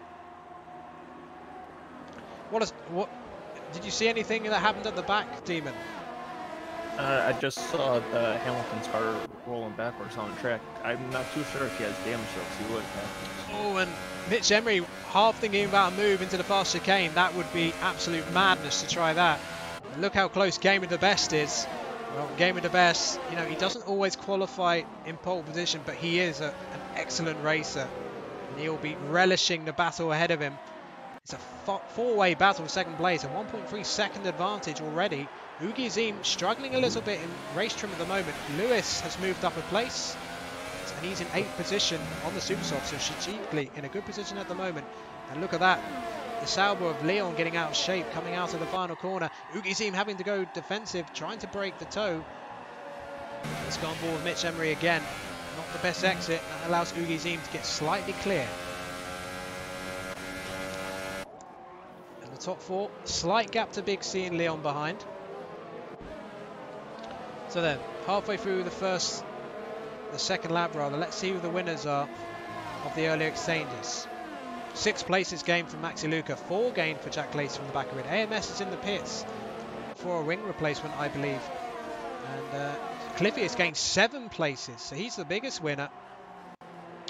What did you see anything that happened at the back, Demon? I just saw the Hamilton's car rolling backwards on the track. I'm not too sure if he has damage, so see what happens. Oh, and MichEmery half thinking about a move into the fast chicane. That would be absolute madness to try that. And look how close Game of the Best is. Well, Game of the Best, you know, he doesn't always qualify in pole position, but he is an excellent racer. And he'll be relishing the battle ahead of him. It's a four-way battle for second place, a 1.3 second advantage already. Ugi Azim struggling a little bit in race trim at the moment. Lewis has moved up a place, and he's in 8th position on the Super Soft, so strategically in a good position at the moment. And look at that, the Sauber of Leon getting out of shape, coming out of the final corner. Ugi Azim having to go defensive, trying to break the toe. Let's go on board with MichEmery again. Not the best exit, that allows Ugi Azim to get slightly clear. And the top 4, slight gap to Big C and Leon behind. So then, halfway through the second lap rather, let's see who the winners are of the earlier exchanges. 6 places gained for Maxi Luca, 4 gained for XJackLacey from the back of it. AMS is in the pits for a wing replacement, I believe. And Cliffy has gained 7 places, so he's the biggest winner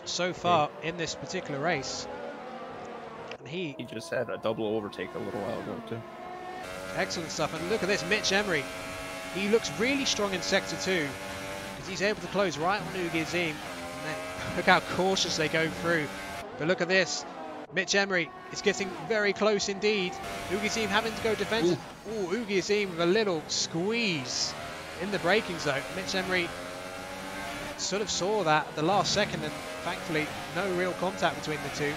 so far in this particular race. And he just had a double overtake a little while ago too. Excellent stuff, and look at this, MichEmery. He looks really strong in Sector 2 because he's able to close right on Ugi Azim. Look how cautious they go through. But look at this. MichEmery is getting very close indeed. Ugi Azim having to go defensive. Ooh, Ugi Azim with a little squeeze in the braking zone. MichEmery sort of saw that at the last second, and thankfully no real contact between the two.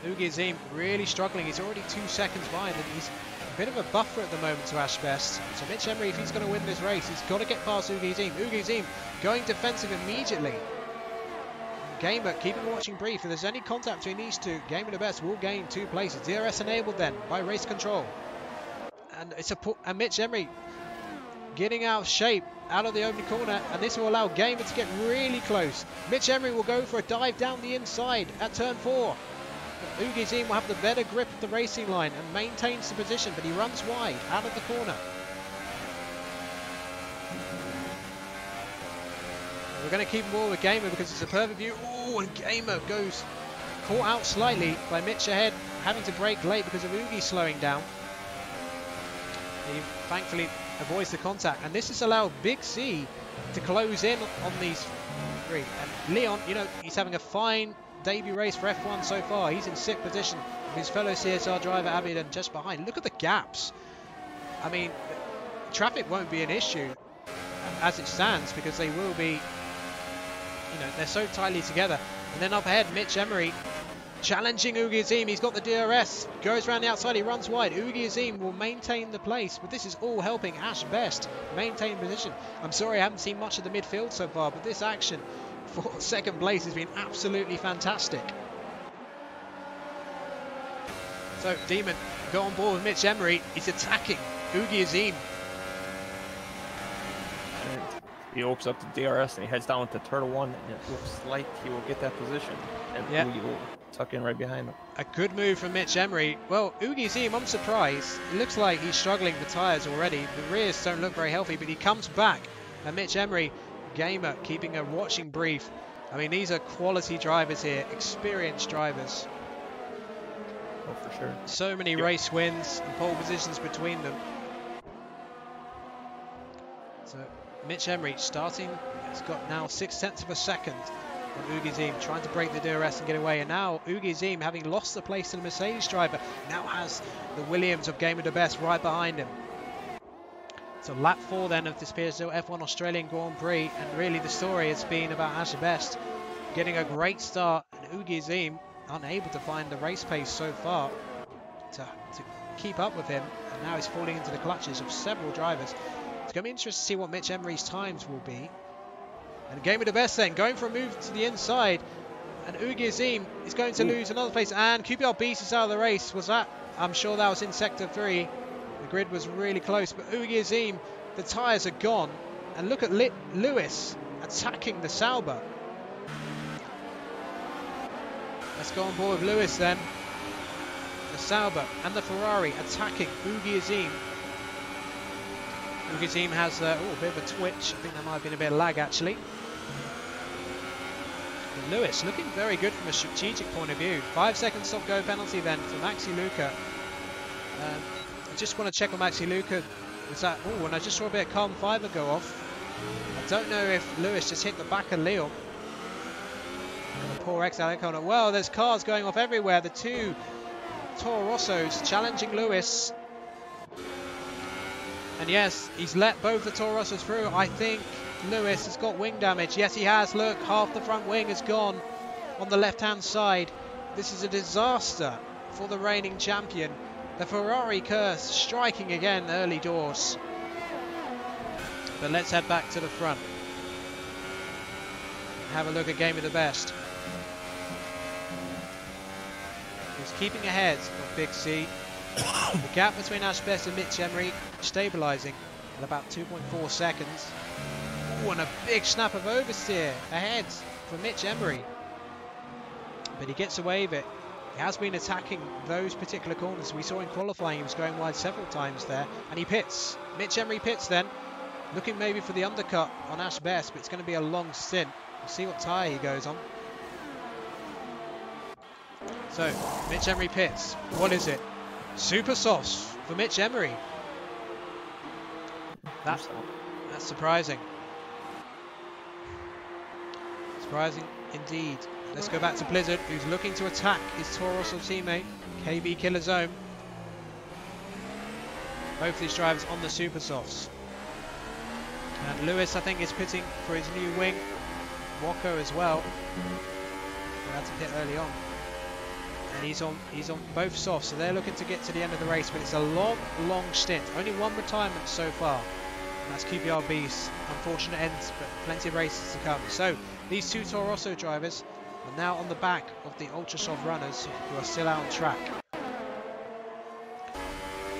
Ugi Azim really struggling. He's already 2 seconds behind, and he's a bit of a buffer at the moment to Ash Best. So MichEmery, if he's going to win this race, he's got to get past Ugi Azim. Ugi Azim going defensive immediately. Gamer keeping watching brief. If there's any contact between these two, Game of the Best will gain 2 places. DRS enabled then by race control. And it's and MichEmery getting out of shape out of the opening corner, and this will allow Gamer to get really close. MichEmery will go for a dive down the inside at turn 4. Ugi Azim will have the better grip of the racing line and maintains the position, but he runs wide out of the corner. We're going to keep more with Gamer because it's a perfect view. Oh, and Gamer goes caught out slightly by Mitch ahead, having to brake late because of Ugi slowing down. He thankfully avoids the contact, and this has allowed Big C to close in on these 3. And Leon, you know, he's having a fine debut race for F1 so far. He's in 6th position with his fellow CSR driver Abiodun just behind. Look at the gaps. I mean, traffic won't be an issue as it stands because they will be, you know, they're so tightly together. And then up ahead, MichEmery challenging Ugi Azim. He's got the DRS, goes around the outside, he runs wide. Ugi Azim will maintain the place, but this is all helping Ash Best maintain position. I'm sorry I haven't seen much of the midfield so far, but this action for 2nd place has been absolutely fantastic. So Demon, go on board with MichEmery. He's attacking Ugi Azim. He opens up the DRS and he heads down with the Turtle 1, and it looks like he will get that position. And Ugi will tuck in right behind him. A good move from MichEmery. Well, Ugi Azim, I'm surprised. It looks like he's struggling with tyres already. The rears don't look very healthy, but he comes back. And MichEmery, Gamer, keeping a watching brief. I mean, these are quality drivers here, experienced drivers. Oh, for sure. So many race wins and pole positions between them. So MichEmery starting, he's got now 0.6 of a second on Ugi Azim, trying to break the DRS and get away. And now Ugi Azim, having lost the place to the Mercedes driver, now has the Williams of Game of the Best right behind him. So lap 4 then of this PSGL F1 Australian Grand Prix, and really the story has been about Ash Best getting a great start, and Ugi Azim unable to find the race pace so far to keep up with him, and now he's falling into the clutches of several drivers. It's going to be interesting to see what MichEmery's times will be. And Game of the Best then going for a move to the inside, And Ugi is going to lose another place. And Qprbeasts is out of the race. Was that? I'm sure that was in Sector 3. The grid was really close. But Ugi, the tyres are gone. And look at Lewis attacking the Sauber. Let's go on board with Lewis then. The Sauber and the Ferrari attacking Ugi. Ugi has a bit of a twitch. I think there might have been a bit of lag actually. But Lewis looking very good from a strategic point of view. 5 second stop go penalty then for Maxi Luca. I just want to check on Maxi Luca. Was that? Oh, and I just saw a bit of carbon fibre go off. I don't know if Lewis just hit the back of Leon. And the poor xJackLacey. Well, there's cars going off everywhere. The two Toro Rossos challenging Lewis. And yes, he's let both the Toro Rossos through. I think Lewis has got wing damage. Yes, he has. Look, half the front wing is gone on the left-hand side. This is a disaster for the reigning champion. The Ferrari curse striking again early doors. But let's head back to the front. Have a look at Game of the Best. He's keeping ahead of Big C. The gap between xBest and MichEmery stabilising at about 2.4 seconds. Ooh, and a big snap of oversteer ahead for MichEmery. But he gets away with it. He has been attacking those particular corners. We saw in qualifying he was going wide several times there. And he pits. MichEmery pits then. Looking maybe for the undercut on xBest, but it's going to be a long stint. We'll see what tyre he goes on. So, MichEmery pits. What is it? Super softs for MichEmery. That's surprising. Surprising indeed. Let's go back to Blizzard, who's looking to attack his Toro Rosso teammate, KB Killer Zone. Both of these drivers on the super softs. And Lewis, I think, is pitting for his new wing. Wocko as well. He had to pit early on. And he's on both softs, so they're looking to get to the end of the race, but it's a long stint. Only one retirement so far. And that's Qprbeasts. Unfortunate ends, but plenty of races to come. So these two Toro Rosso drivers are now on the back of the ultra soft runners who are still out on track.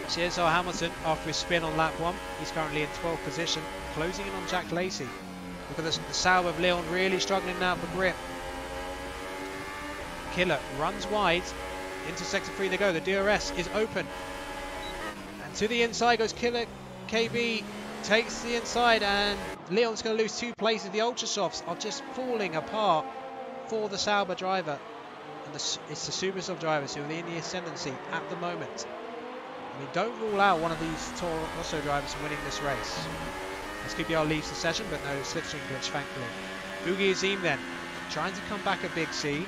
So here's our Hamilton after his spin on lap 1. He's currently in 12th position, closing in on xJackLacey. Look at the Sauber of Leon really struggling now for grip. Killer runs wide. Into sector 3 they go. The DRS is open. And to the inside goes Killer. KB takes the inside and Leon's going to lose 2 places. The ultra softs are just falling apart for the Sauber driver. And it's the super soft drivers who are in the ascendancy at the moment. I mean, don't rule out one of these Toro Rosso drivers winning this race. As QPR leaves the session, but no slipstream glitch, thankfully. Ugi then, trying to come back at Big C.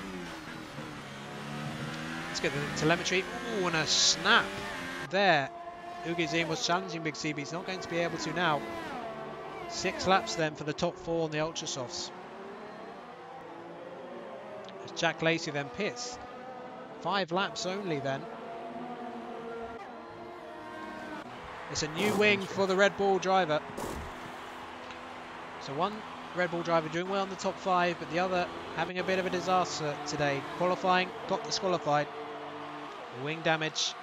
Let's get the telemetry. Ooh, and a snap there. Ugi was challenging Big C, but he's not going to be able to now. 6 laps then for the top 4 on the ultra softs. As xJackLacey then pits. 5 laps only then. It's a new wing for the Red Bull driver. So one Red Bull driver doing well in the top 5, but the other having a bit of a disaster today. Qualifying, got disqualified. Wing damage.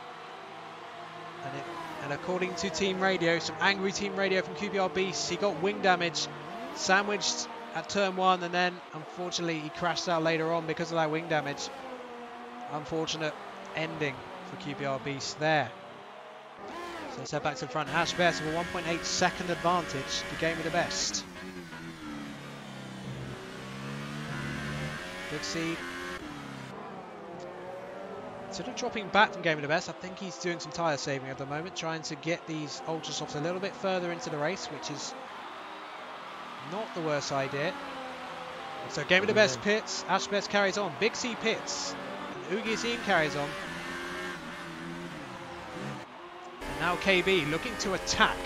And according to team radio, some angry team radio from Qprbeasts, he got wing damage sandwiched at turn 1, and then unfortunately he crashed out later on because of that wing damage. Unfortunate ending for Qprbeasts there. So let's head back to the front. xBest with a 1.8 second advantage to Game of the Best. Big C sort of dropping back from Game of the Best. I think he's doing some tyre saving at the moment, trying to get these ultra softs a little bit further into the race, which is not the worst idea. So Game of the Best pits, xBest carries on, Big C pits, and Ugi carries on. And now KB looking to attack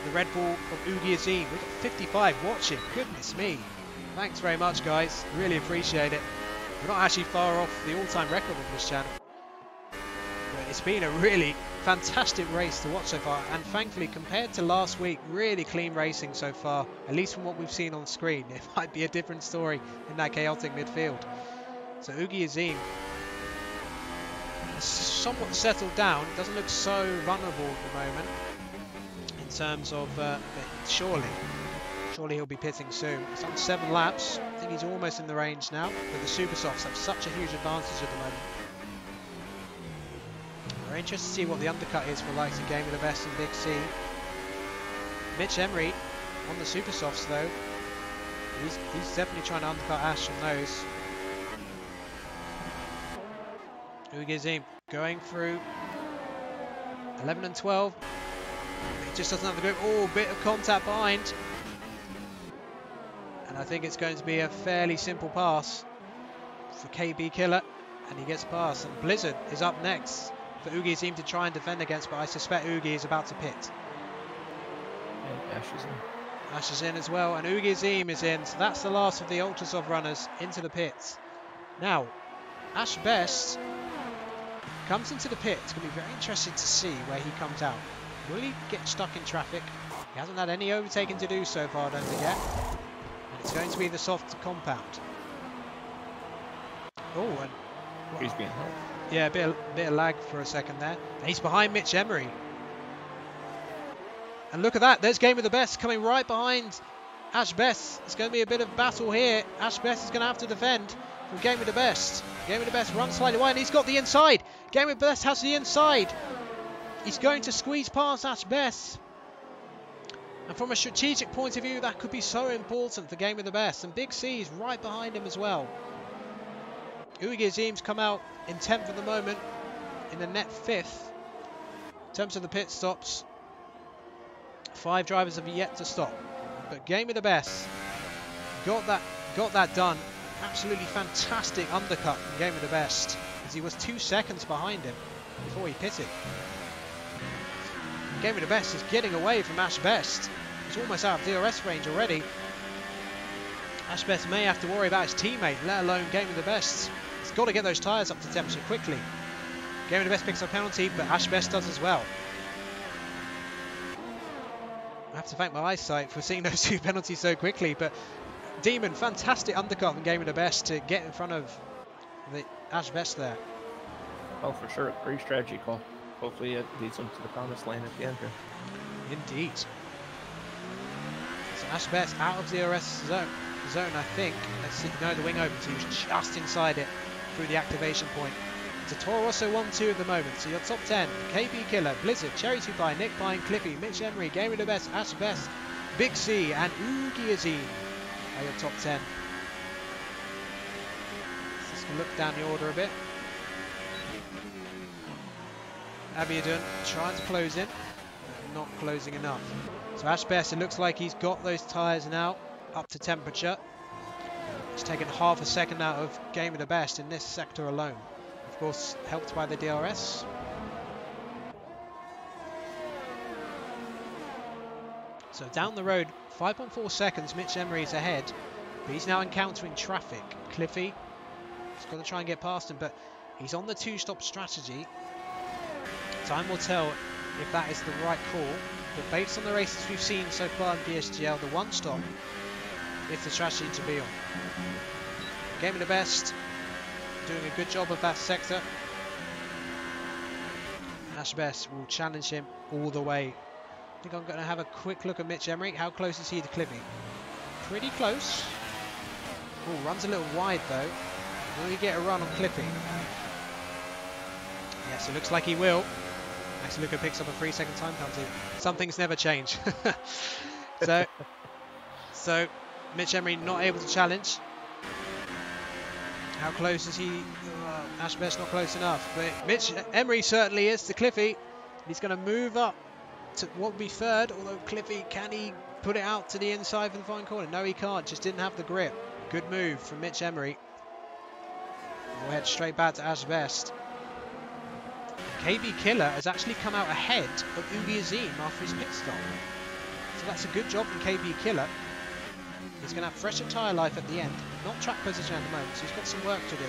the Red Bull of Ugi. We've got 55 watching, goodness me. Thanks very much guys, really appreciate it. We're not actually far off the all-time record on this channel. But it's been a really fantastic race to watch so far, and thankfully compared to last week, really clean racing so far, at least from what we've seen on screen. It might be a different story in that chaotic midfield. So Ugi Azim has somewhat settled down, doesn't look so vulnerable at the moment in terms of surely he'll be pitting soon. He's on 7 laps. I think he's almost in the range now, but the super softs have such a huge advantage at the moment. We're interested to see what the undercut is for likes of Game of the Best and Big C. MichEmery on the super softs though. He's definitely trying to undercut Ash on those. Ugi Azim going through 11 and 12. He just doesn't have the grip. Oh, bit of contact behind. And I think it's going to be a fairly simple pass for KB Killer. And he gets past. And Blizzard is up next for Ugi Azim to try and defend against. But I suspect Ugi is about to pit. And Ash is in. Ash is in as well. And Ugi Azim is in. So that's the last of the Ultrasoft runners into the pits. Now, Ash Best comes into the pit. It's going to be very interesting to see where he comes out. Will he get stuck in traffic? He hasn't had any overtaking to do so far, don't forget. And it's going to be the soft compound. Oh, and well, He's being held. yeah, a bit of lag for a second there. And he's behind MichEmery. And look at that, there's Game of the Best coming right behind Ash Best. It's going to be a bit of battle here. Ash Best is going to have to defend from Game of the Best. Game of the Best runs slightly wide and he's got the inside. Game of the Best has the inside. He's going to squeeze past Ash Best. And from a strategic point of view, that could be so important for Game of the Best. And Big C is right behind him as well. Ugi Azim's come out in 10th at the moment, in the net 5th. In terms of the pit stops, 5 drivers have yet to stop. But Game of the Best got that done. Absolutely fantastic undercut from Game of the Best, as he was 2 seconds behind him before he pitted. Game of the Best is getting away from Ash Best. He's almost out of DRS range already. Ash Best may have to worry about his teammate, let alone Game of the Best. He's got to get those tyres up to temperature quickly. Game of the Best picks up a penalty, but Ash Best does as well. I have to thank my eyesight for seeing those 2 penalties so quickly, but Demon, fantastic undercut from Game of the Best to get in front of the Ash Best there. Oh, for sure. Great strategy call. Hopefully it leads them to the promised land at the end here. Indeed. So Ash Best out of DRS zone, I think. Let's see. No, the wing opens. He was just inside it through the activation point. It's a Toro Rosso 1-2 at the moment. So your top 10, KB Killer, Blizzard, Cherry2Pie, Nick Pie and Cliffy, MichEmery, Game of the Best, Ash Best, Big C and Ugi Azim are your top 10. Let's just look down the order a bit. Abiodun trying to close in, but not closing enough. So Ash Best, it looks like he's got those tyres now up to temperature. It's taken half a second out of Game of the Best in this sector alone. Of course, helped by the DRS. So down the road, 5.4 seconds, MichEmery is ahead, but he's now encountering traffic. Cliffy, he's got to try and get past him, but he's on the 2-stop strategy. Time will tell if that is the right call, but based on the races we've seen so far in PSGL, the 1-stop is the strategy to be on. Game of the Best doing a good job of that sector. Ash Best will challenge him all the way. I think I'm going to have a quick look at MichEmery. How close is he to Cliffy? Pretty close. Oh, runs a little wide though. Will he get a run on Cliffy? Yes, it looks like he will. Max Luca picks up a 3-second time penalty. Some things never change. So MichEmery not able to challenge. How close is he? Ash Best not close enough. But MichEmery certainly is to Cliffy. He's going to move up to what would be 3rd. Although Cliffy, can he put it out to the inside for the final corner? No, he can't. Just didn't have the grip. Good move from MichEmery. We'll head straight back to Ash Best. KB Killer has actually come out ahead of Ugi Azim after his pit stop. So that's a good job from KB Killer. He's going to have fresher tyre life at the end. Not track position at the moment, so he's got some work to do.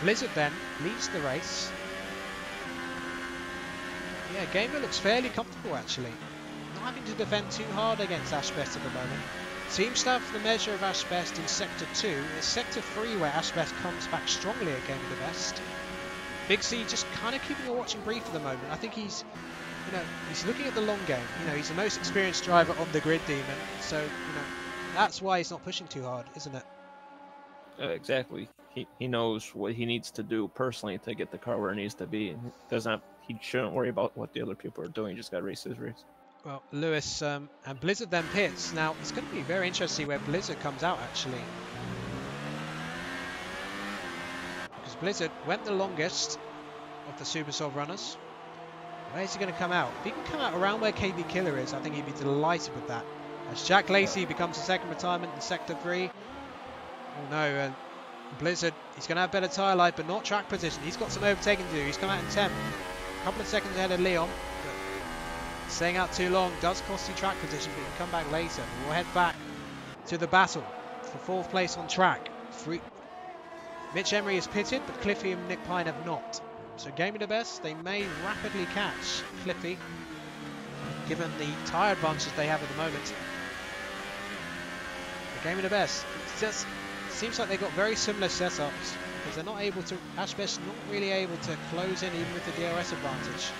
Blizzard then leads the race. Yeah, Gamer looks fairly comfortable actually. Not having to defend too hard against Ashbest at the moment. Seems to have the measure of Ashbest in Sector 2. It's Sector 3 where Ashbest comes back strongly at Game of the Best. Big C just kind of keeping a watching brief at the moment. I think he's, you know, he's looking at the long game. You know, he's the most experienced driver on the grid, Demon. So, you know, that's why he's not pushing too hard, isn't it? Exactly. He knows what he needs to do personally to get the car where it needs to be. And he shouldn't worry about what the other people are doing. He just got to race his race. Well, Lewis and Blizzard then pits. Now, it's going to be very interesting where Blizzard comes out, actually. Because Blizzard went the longest of the Supersolve runners. Where's he going to come out? If he can come out around where KB Killer is, I think he'd be delighted with that. As xJackLacey becomes a second retirement in Sector 3. Oh no, Blizzard, he's going to have better tyre life, but not track position. He's got some overtaking to do. He's come out in 10th. A couple of seconds ahead of Leon. Staying out too long does cost you track position, but you can come back later. We'll head back to the battle for 4th place on track. MichEmery is pitted, but Cliffy and CticeDemon have not. So Game of the Best, they may rapidly catch Cliffy, given the tyre advantage they have at the moment. The Game of the Best, it just seems like they've got very similar setups, because they're not able to, Ashbest not really able to close in even with the DRS advantage.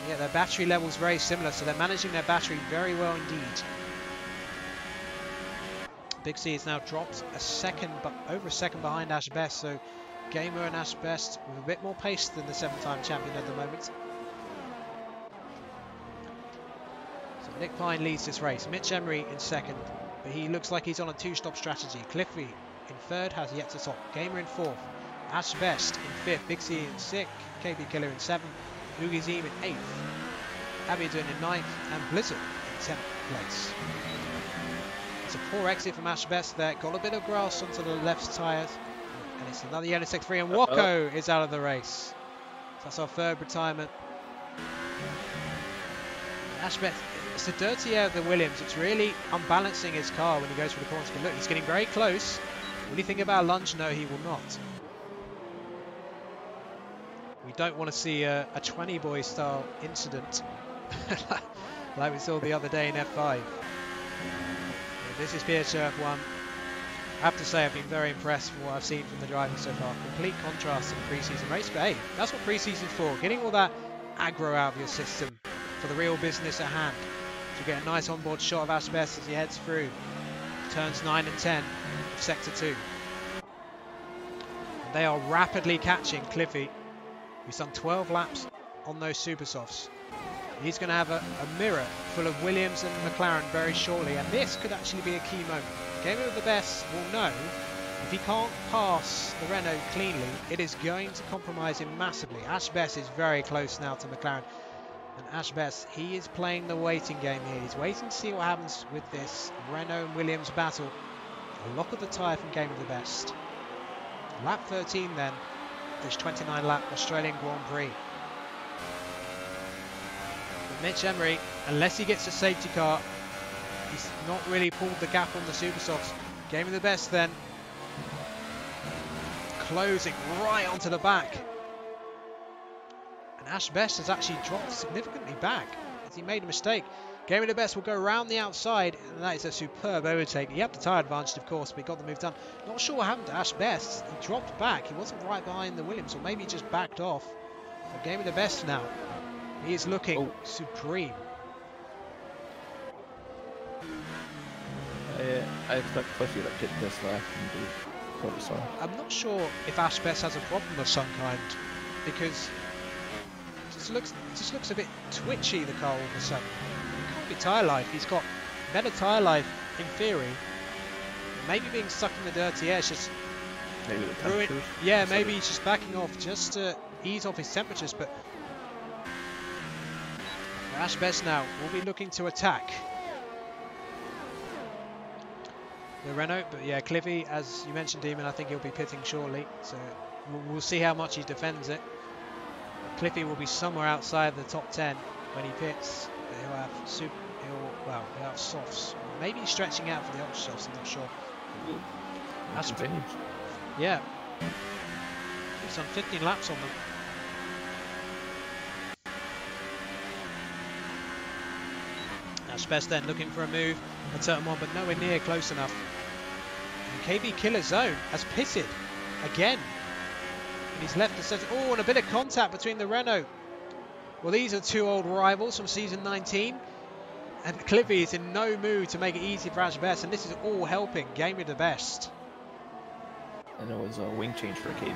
Yeah, their battery level is very similar, so they're managing their battery very well indeed. Big C has now dropped a second, but over a second behind Ashbest, so Gamer and Ashbest with a bit more pace than the 7-time champion at the moment. So CticeDemon leads this race. MichEmery in second, but he looks like he's on a 2-stop strategy. Cliffy in third, has yet to top. Gamer in fourth. Ashbest in fifth. Big C in sixth. KB Killer in seventh. Ugizim in 8th, Abiodun in 9th, and Blizzard in 10th place. It's a poor exit from Ashbest there, got a bit of grass onto the left tyres, and it's another yellow Sector 3, and Wocko is out of the race. So that's our 3rd retirement. Ashbest, it's the dirty air of the Williams, it's really unbalancing his car when he goes for the corners, but look, he's getting very close. Will he think about a lunge? No, he will not. We don't want to see a 20 boy style incident like we saw the other day in F5. This is PSGL F1. I have to say I've been very impressed with what I've seen from the driving so far. Complete contrast to the pre-season race, but hey, that's what pre-season's for. Getting all that aggro out of your system for the real business at hand. So you get a nice onboard shot of Ashbest as he heads through turns 9 and 10 of Sector 2. And they are rapidly catching Cliffy. He's done 12 laps on those Supersofts. He's going to have a mirror full of Williams and McLaren very shortly, and this could actually be a key moment. Gamer of the Best will know if he can't pass the Renault cleanly, it is going to compromise him massively. Ashbest is very close now to McLaren, and Ashbest, he is playing the waiting game here. He's waiting to see what happens with this Renault and Williams battle. A lock of the tyre from Game of the Best. Lap 13 then. This 29-lap Australian Grand Prix. But MichEmery, unless he gets a safety car, he's not really pulled the gap on the Supersofts. Game of the Best then. Closing right onto the back. And Ashbest has actually dropped significantly back as he made a mistake. Game of the Best will go around the outside, and that is a superb overtake. He had the tyre advantage, of course, but he got the move done. Not sure what happened to Ashbest. He dropped back. He wasn't right behind the Williams, or maybe he just backed off. But Game of the Best now. He is looking supreme. I expect Cliffy to pit this lap and do what we saw. I'm not sure if Ashbest has a problem of some kind, because it just looks a bit twitchy, the car all of a sudden. Tyre life, he's got better tyre life in theory. Maybe being stuck in the dirty air is just maybe the temperatures. Yeah, maybe he's just backing off just to ease off his temperatures. But Ashbest now will be looking to attack the Renault. But yeah, Cliffy, as you mentioned, Demon, I think he'll be pitting shortly. So we'll see how much he defends it. Cliffy will be somewhere outside the top 10 when he pits. He'll have he'll have softs. Maybe he's stretching out for the ultra softs, I'm not sure. Yeah. He's done 15 laps on them. Ash Best then looking for a move, a turn one, but nowhere near close enough. And KB Killer Zone has pitted again. And he's left the centre. Oh, and a bit of contact between the Renault. Well, these are two old rivals from season 19. And Cliffy is in no mood to make it easy for Ash Best, and this is all helping Game of the Best. And it was a wing change for KB.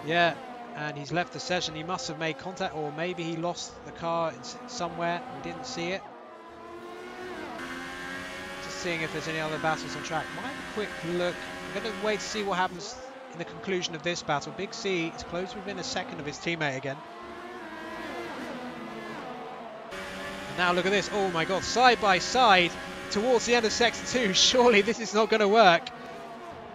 Yeah, and he's left the session. He must have made contact, or maybe he lost the car somewhere. We didn't see it. Just seeing if there's any other battles on track. Might have a quick look. I'm going to wait to see what happens in the conclusion of this battle. Big C is close within a second of his teammate again. And now look at this. Oh my god, side by side towards the end of sector 2. Surely this is not going to work.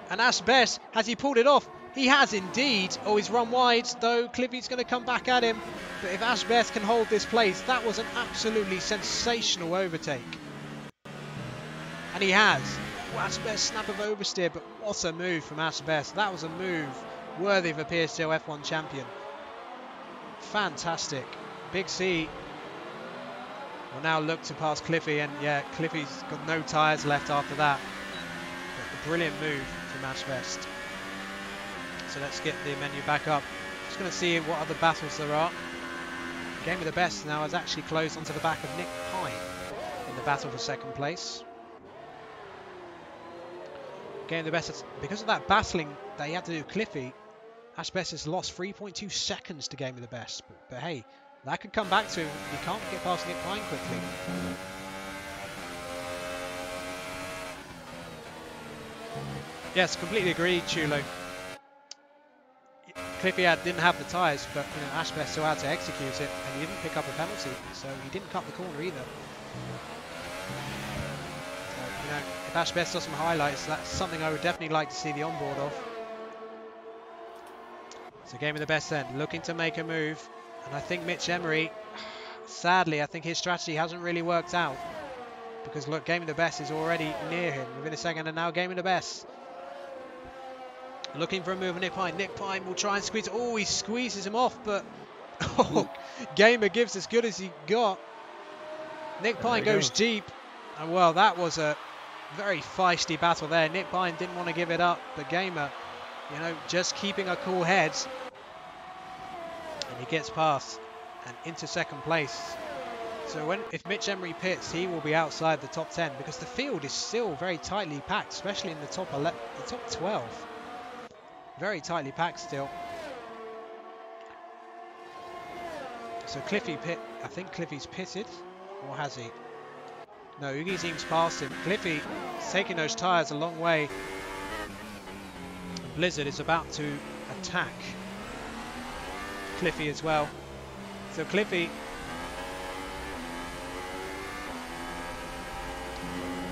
And Ash Best, has he pulled it off? He has indeed. Oh, he's run wide, though. Cliffy's going to come back at him. But if Ash Best can hold this place, that was an absolutely sensational overtake. And he has. Well, Ash Best snap of oversteer, but what a move from Ash Best. That was a move worthy of a PSGL F1 champion. Fantastic. Big C will now look to pass Cliffy, and yeah, Cliffy's got no tyres left after that. But a brilliant move from Ash Best. So let's get the menu back up. Just going to see what other battles there are. Game of the Best now has actually closed onto the back of Nick Pine in the battle for second place. Game of the Best, because of that battling that he had to do with Cliffy, Ash Best has lost 3.2 seconds to Game of the Best. But hey, that could come back to him. He can't get past Nick Pine quickly. Yes, completely agree, Chulo. Cliffy didn't have the tyres, but you know, Ash Best still had to execute it, and he didn't pick up a penalty, so he didn't cut the corner either. So, you know, if Ash Best does some highlights, that's something I would definitely like to see the onboard of. So Game of the Best then, looking to make a move, and I think MichEmery, sadly, I think his strategy hasn't really worked out, because look, Game of the Best is already near him within a second, and now Game of the Best. Looking for a move on Nick Pine. Nick Pine will try and squeeze it. Oh, he squeezes him off, but oh, Gamer gives as good as he got. Nick Pine goes deep. And well, that was a very feisty battle there. Nick Pine didn't want to give it up, but Gamer, you know, just keeping a cool head. And he gets past and into second place. So if MichEmery pits, he will be outside the top 10 because the field is still very tightly packed, especially in the top 12. Very tightly packed still. So Cliffy I think Cliffy's pitted, or has he? No, Oogie seems past him. Cliffy's taking those tyres a long way. Blizzard is about to attack Cliffy as well. So Cliffy,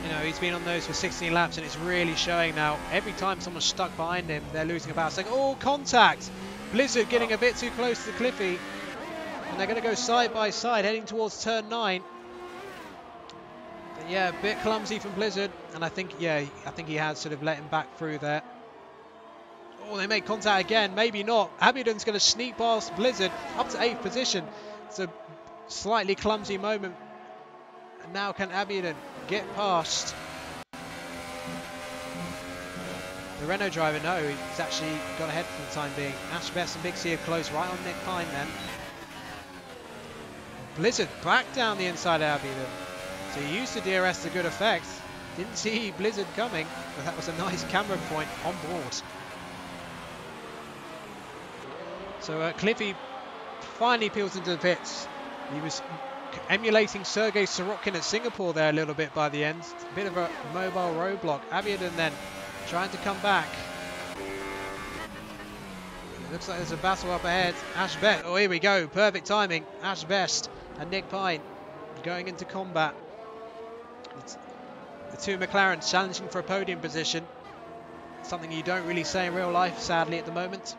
you know, he's been on those for 16 laps and it's really showing now. Every time someone's stuck behind him, they're losing a battle. It's like, oh, contact! Blizzard getting a bit too close to Cliffy. And they're going to go side by side, heading towards turn 9. But yeah, a bit clumsy from Blizzard. And I think, yeah, I think he has sort of let him back through there. Oh, they make contact again. Maybe not. Abiodun's going to sneak past Blizzard up to 8th position. It's a slightly clumsy moment. And now can Abiodun get past the Renault driver? No, he's actually got ahead for the time being. Ash Best and Big C are close right on Nick Pine then. Blizzard back down the inside of Abiodun. So he used the DRS to good effect. Didn't see Blizzard coming, but that was a nice camera point on board. So Cliffy finally peels into the pits. He was emulating Sergei Sorokin at Singapore there a little bit by the end. A bit of a mobile roadblock. Abiodun then trying to come back. It looks like there's a battle up ahead. Ash Best. Oh, here we go. Perfect timing. Ash Best and Nick Pine going into combat. The two McLarens challenging for a podium position. Something you don't really say in real life, sadly, at the moment.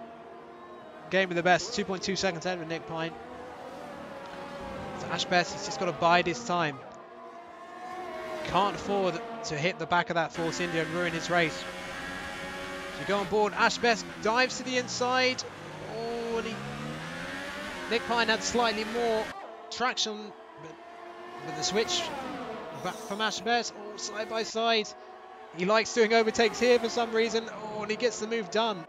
Game of the Best. 2.2 seconds ahead with Nick Pine. So Ash Best has just got to bide his time. Can't afford to hit the back of that Force India and ruin his race. So go on board. Ash Best dives to the inside. Oh, and Nick Pine had slightly more traction, but the switch back from Ash Best. Oh, side by side. He likes doing overtakes here for some reason. Oh, and he gets the move done.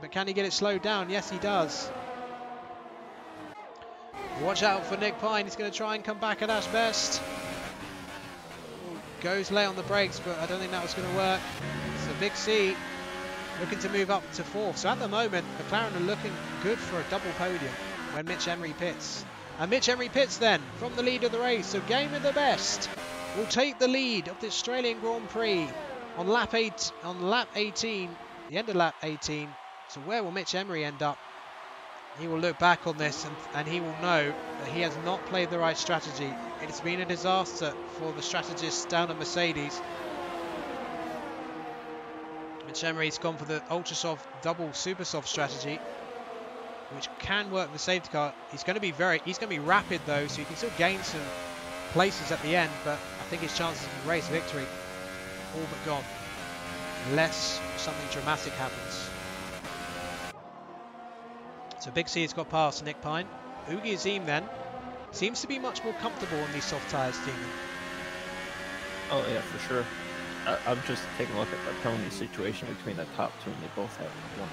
But can he get it slowed down? Yes, he does. Watch out for Nick Pine. He's going to try and come back at Ash Best. Goes late on the brakes, but I don't think that was going to work. So Big C looking to move up to 4th. So at the moment, McLaren are looking good for a double podium when MichEmery pits. And MichEmery pits then from the lead of the race. So Game of the Best will take the lead of the Australian Grand Prix on lap 18, the end of lap 18. So where will MichEmery end up? He will look back on this and he will know that he has not played the right strategy. It's been a disaster for the strategists down at Mercedes. MichEmery's gone for the ultra soft double super soft strategy, which can work the safety car. He's going to be rapid though, so he can still gain some places at the end, but I think his chances of race victory all but gone, unless something dramatic happens. So Big C has got past Nick Pine. Oogie Azim then seems to be much more comfortable on these soft tyres, Demon. Oh yeah, for sure. I'm just taking a look at the penalty situation between the top two, and they both have one.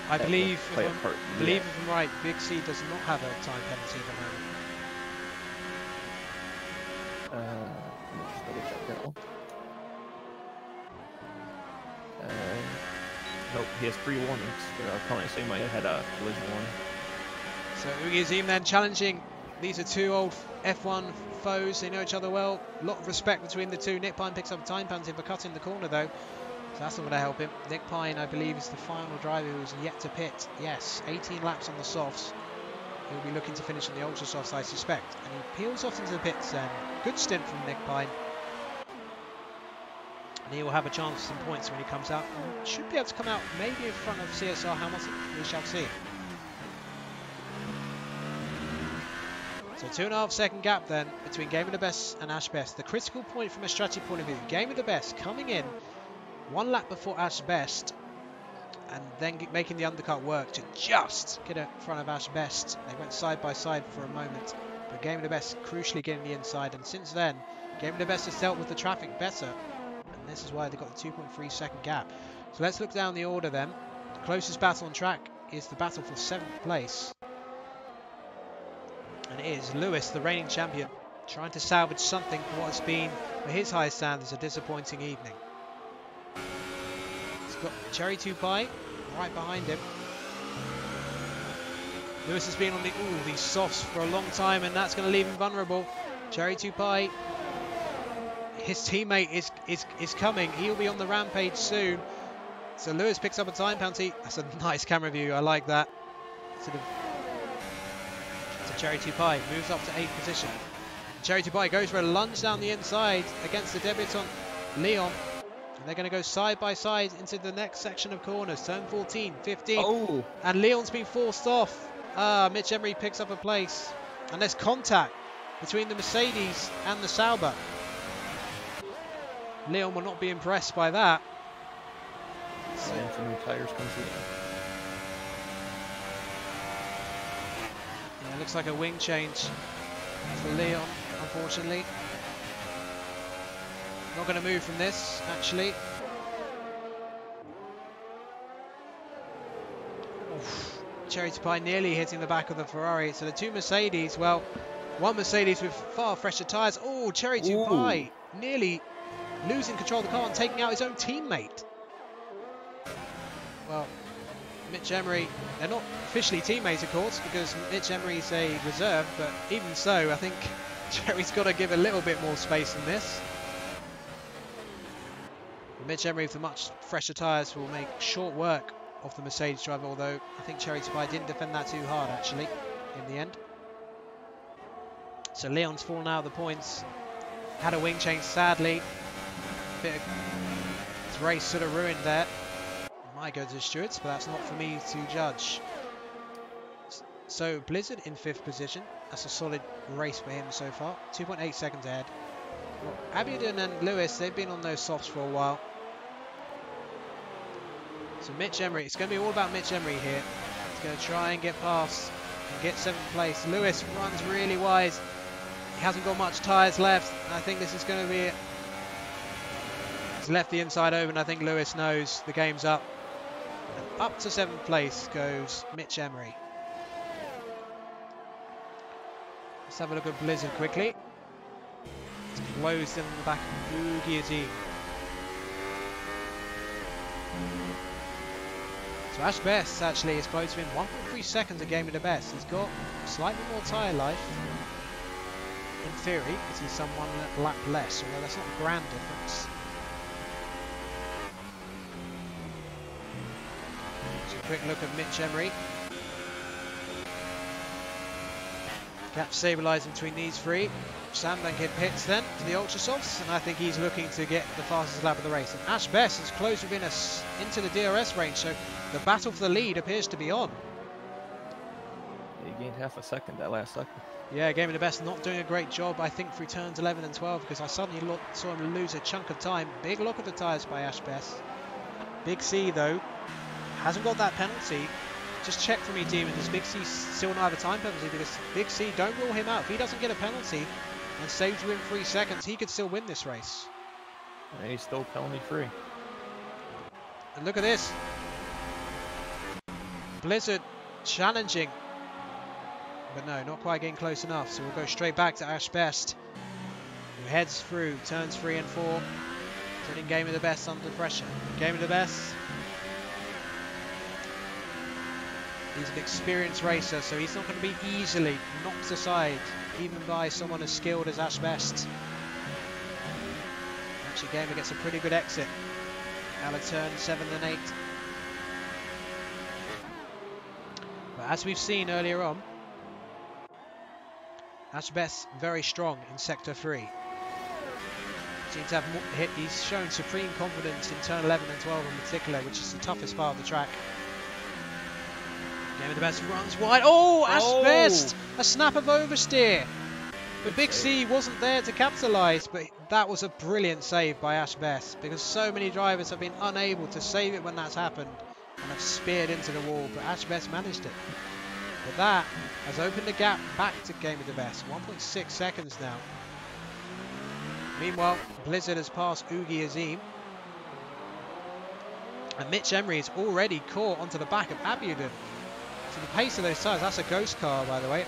I believe, if I'm right, Big C does not have a time penalty at the moment. Let me just double check that one. Nope, he has 3 warnings. Probably so he might have had a collision warning. So Oogie Azim then challenging. These are two old F1 foes. They know each other well. A lot of respect between the two. Nick Pine picks up a time penalty for cutting the corner though. So that's not going to help him. Nick Pine, I believe, is the final driver who's yet to pit. Yes, 18 laps on the softs. He'll be looking to finish on the ultra softs, I suspect. And he peels off into the pits then. Good stint from Nick Pine. And he will have a chance for some points when he comes out. And should be able to come out maybe in front of CSR Hamilton. We shall see. So 2.5 second gap then between Game of the Best and Ash Best. The critical point from a strategy point of view. Game of the Best coming in 1 lap before Ash Best and then making the undercut work to just get in front of Ash Best. They went side by side for a moment, but Game of the Best crucially getting the inside, and since then Game of the Best has dealt with the traffic better, and this is why they got the 2.3 second gap. So let's look down the order then. The closest battle on track is the battle for 7th place, and it is Lewis, the reigning champion, trying to salvage something for what has been, for his high standards, a disappointing evening. Got Cherry2Pie right behind him. Lewis has been on these softs for a long time, and that's going to leave him vulnerable. Cherry2Pie, his teammate is coming. He'll be on the rampage soon. So Lewis picks up a time penalty. That's a nice camera view. I like that. So Cherry2Pie moves up to 8th position. Cherry2Pie goes for a lunge down the inside against the debutant Leon. And they're going to go side by side into the next section of corners. Turn 14, 15. Oh. And Leon's been forced off. MichEmery picks up a place. And there's contact between the Mercedes and the Sauber. Leon will not be impressed by that. So for new tires comes in. Yeah, it looks like a wing change for Leon, unfortunately. Not going to move from this, actually. Cherry2Pie nearly hitting the back of the Ferrari. So the two Mercedes, well, one Mercedes with far fresher tyres. Oh, Cherry2Pie nearly losing control of the car and taking out his own teammate. Well, MichEmery, they're not officially teammates, of course, because MichEmery is a reserve, but even so, I think Cherry's got to give a little bit more space than this. MichEmery with the much fresher tyres will make short work of the Mercedes driver, although I think Cherry2Pie didn't defend that too hard actually in the end. So Leon's fallen out of the points. Had a wing change sadly. His race sort of ruined there. Might go to the stewards, but that's not for me to judge. So Blizzard in 5th position. That's a solid race for him so far. 2.8 seconds ahead. Well, Abiodun and Lewis, they've been on those softs for a while. So MichEmery, it's going to be all about MichEmery here. He's going to try and get past and get 7th place. Lewis runs really wide. He hasn't got much tyres left. I think this is going to be it. He's left the inside open. I think Lewis knows the game's up. And up to 7th place goes MichEmery. Let's have a look at Blizzard quickly. It's closed in on the back of Guillotine. So Ash Best actually is close to him. 1.3 seconds of Game of the Best. He's got slightly more tyre life in theory, because he's someone lap less, although that's not a grand difference. So a quick look at MichEmery. Gap stabilising between these three. Sambamkid pits then to the Ultra Softs, and I think he's looking to get the fastest lap of the race. And Ash Best is close within us into the DRS range, so the battle for the lead appears to be on. He gained half a second that last second. Yeah, Game of the Best not doing a great job, I think, through turns 11 and 12, because I suddenly saw him lose a chunk of time. Big look at the tyres by Ash Best. Big C, though, hasn't got that penalty. Just check for me, Demon. Does Big C still not have a time penalty? Because Big C, don't rule him out. If he doesn't get a penalty and saves within 3 seconds, he could still win this race. And he's still penalty free. And look at this. Blizzard challenging. But no, not quite getting close enough. So we'll go straight back to Ash Best, who heads through turns 3 and 4. Putting Game of the Best under pressure. Game of the Best. He's an experienced racer, so he's not going to be easily knocked aside, even by someone as skilled as Ash Best. Actually, Gamer gets a pretty good exit out of turn 7 and 8. But as we've seen earlier on, Ash Best very strong in Sector 3. Seems to have more hit. He's shown supreme confidence in turn 11 and 12 in particular, which is the toughest part of the track. Game of the Best runs wide. Oh, Ash Best! A snap of oversteer. But Big C wasn't there to capitalise, but that was a brilliant save by Ash Best, because so many drivers have been unable to save it when that's happened and have speared into the wall, but Ash Best managed it. But that has opened the gap back to Game of the Best. 1.6 seconds now. Meanwhile, Blizzard has passed Oogie Azim. And MichEmery is already caught onto the back of Abiodun. So the pace of those tyres, that's a ghost car, by the way.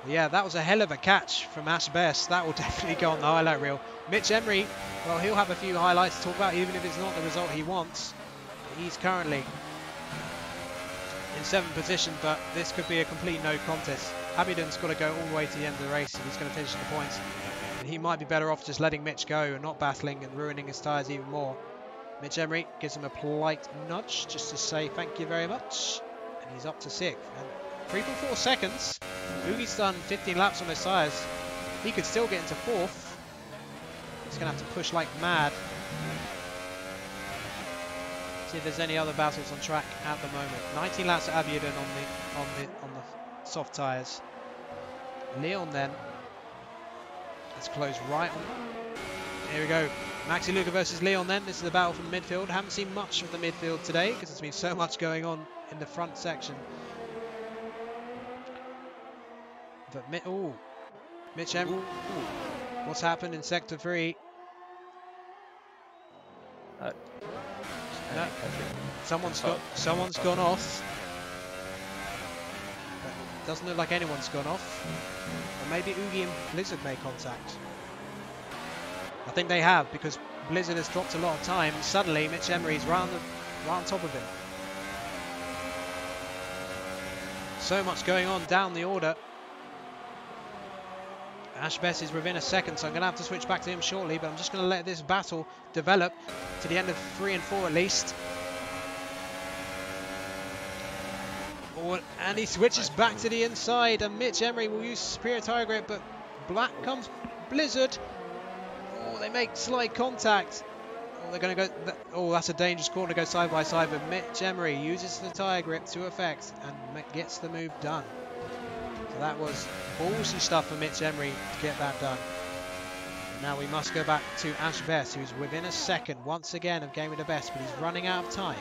Yeah, that was a hell of a catch from Ash Best. That will definitely go on the highlight reel. MichEmery, well, he'll have a few highlights to talk about, even if it's not the result he wants. He's currently in 7th position, but this could be a complete no contest. Abiodun's got to go all the way to the end of the race if he's going to finish the points. And he might be better off just letting Mitch go and not battling and ruining his tyres even more. MichEmery gives him a polite nudge just to say thank you very much. And he's up to 6th. And 3.4 seconds. Oogie's done 15 laps on those tyres. He could still get into 4th. He's going to have to push like mad. See if there's any other battles on track at the moment. 19 laps at Abiodun on the soft tyres. Leon then has closed right on. Here we go. Maxi Luca versus Leon then. This is the battle from the midfield. Haven't seen much of the midfield today because there's been so much going on in the front section. But MichEmery. What's happened in Sector 3? No, someone's gone off. But doesn't look like anyone's gone off. Or maybe Oogie and Blizzard made contact. I think they have, because Blizzard has dropped a lot of time and suddenly MichEmery's right on top of him. So much going on down the order. Ash Best is within a second, so I'm going to have to switch back to him shortly, but I'm just going to let this battle develop to the end of 3 and 4 at least. And he switches back to the inside, and MichEmery will use superior tyre grip, but back comes Blizzard. Oh, they make slight contact. Oh, they're going to go. Oh, that's a dangerous corner to go side by side, but MichEmery uses the tyre grip to effect and gets the move done. So that was ballsy stuff for MichEmery to get that done. Now we must go back to Ash Best, who's within a second once again of Game of the Best, but he's running out of time.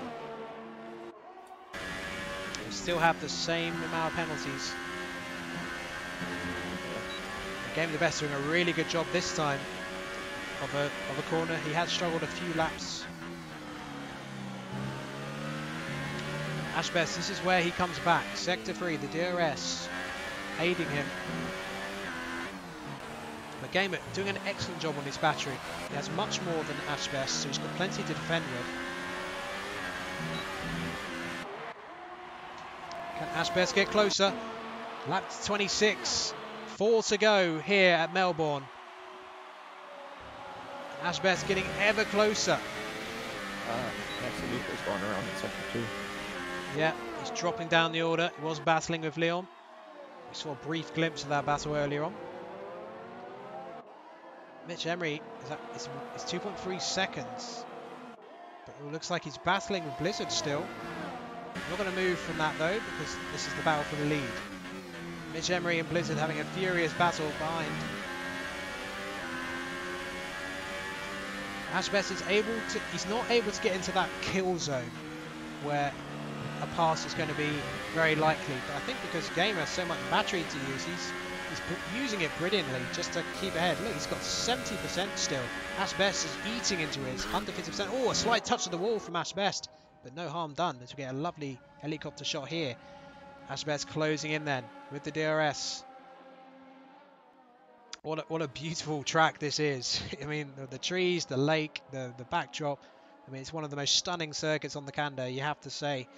We still have the same amount of penalties. Game of the Best doing a really good job this time of a corner. He has struggled a few laps. Ashbest, this is where he comes back. Sector 3, the DRS aiding him. But Gamer doing an excellent job on his battery. He has much more than Ashbest, so he's got plenty to defend with. Can Ashbest get closer? Lap 26, 4 to go here at Melbourne. Ashbest getting ever closer. Luca's going around in sector 2. Yeah, he's dropping down the order. He was battling with Leon. We saw a brief glimpse of that battle earlier on. MichEmery is 2.3 seconds. But it looks like he's battling with Blizzard still. Not going to move from that though, because this is the battle for the lead. MichEmery and Blizzard having a furious battle behind. Ashbest is he's not able to get into that kill zone where a pass is going to be very likely. But I think because Gamer has so much battery to use, he's using it brilliantly just to keep ahead. Look, he's got 70% still. Ashbest is eating into his under 50%. Oh, a slight touch of the wall from Ashbest, but no harm done as we get a lovely helicopter shot here. Ashbest closing in then with the DRS. What a beautiful track this is. I mean, the trees, the lake, the backdrop. I mean, it's one of the most stunning circuits on the calendar, you have to say.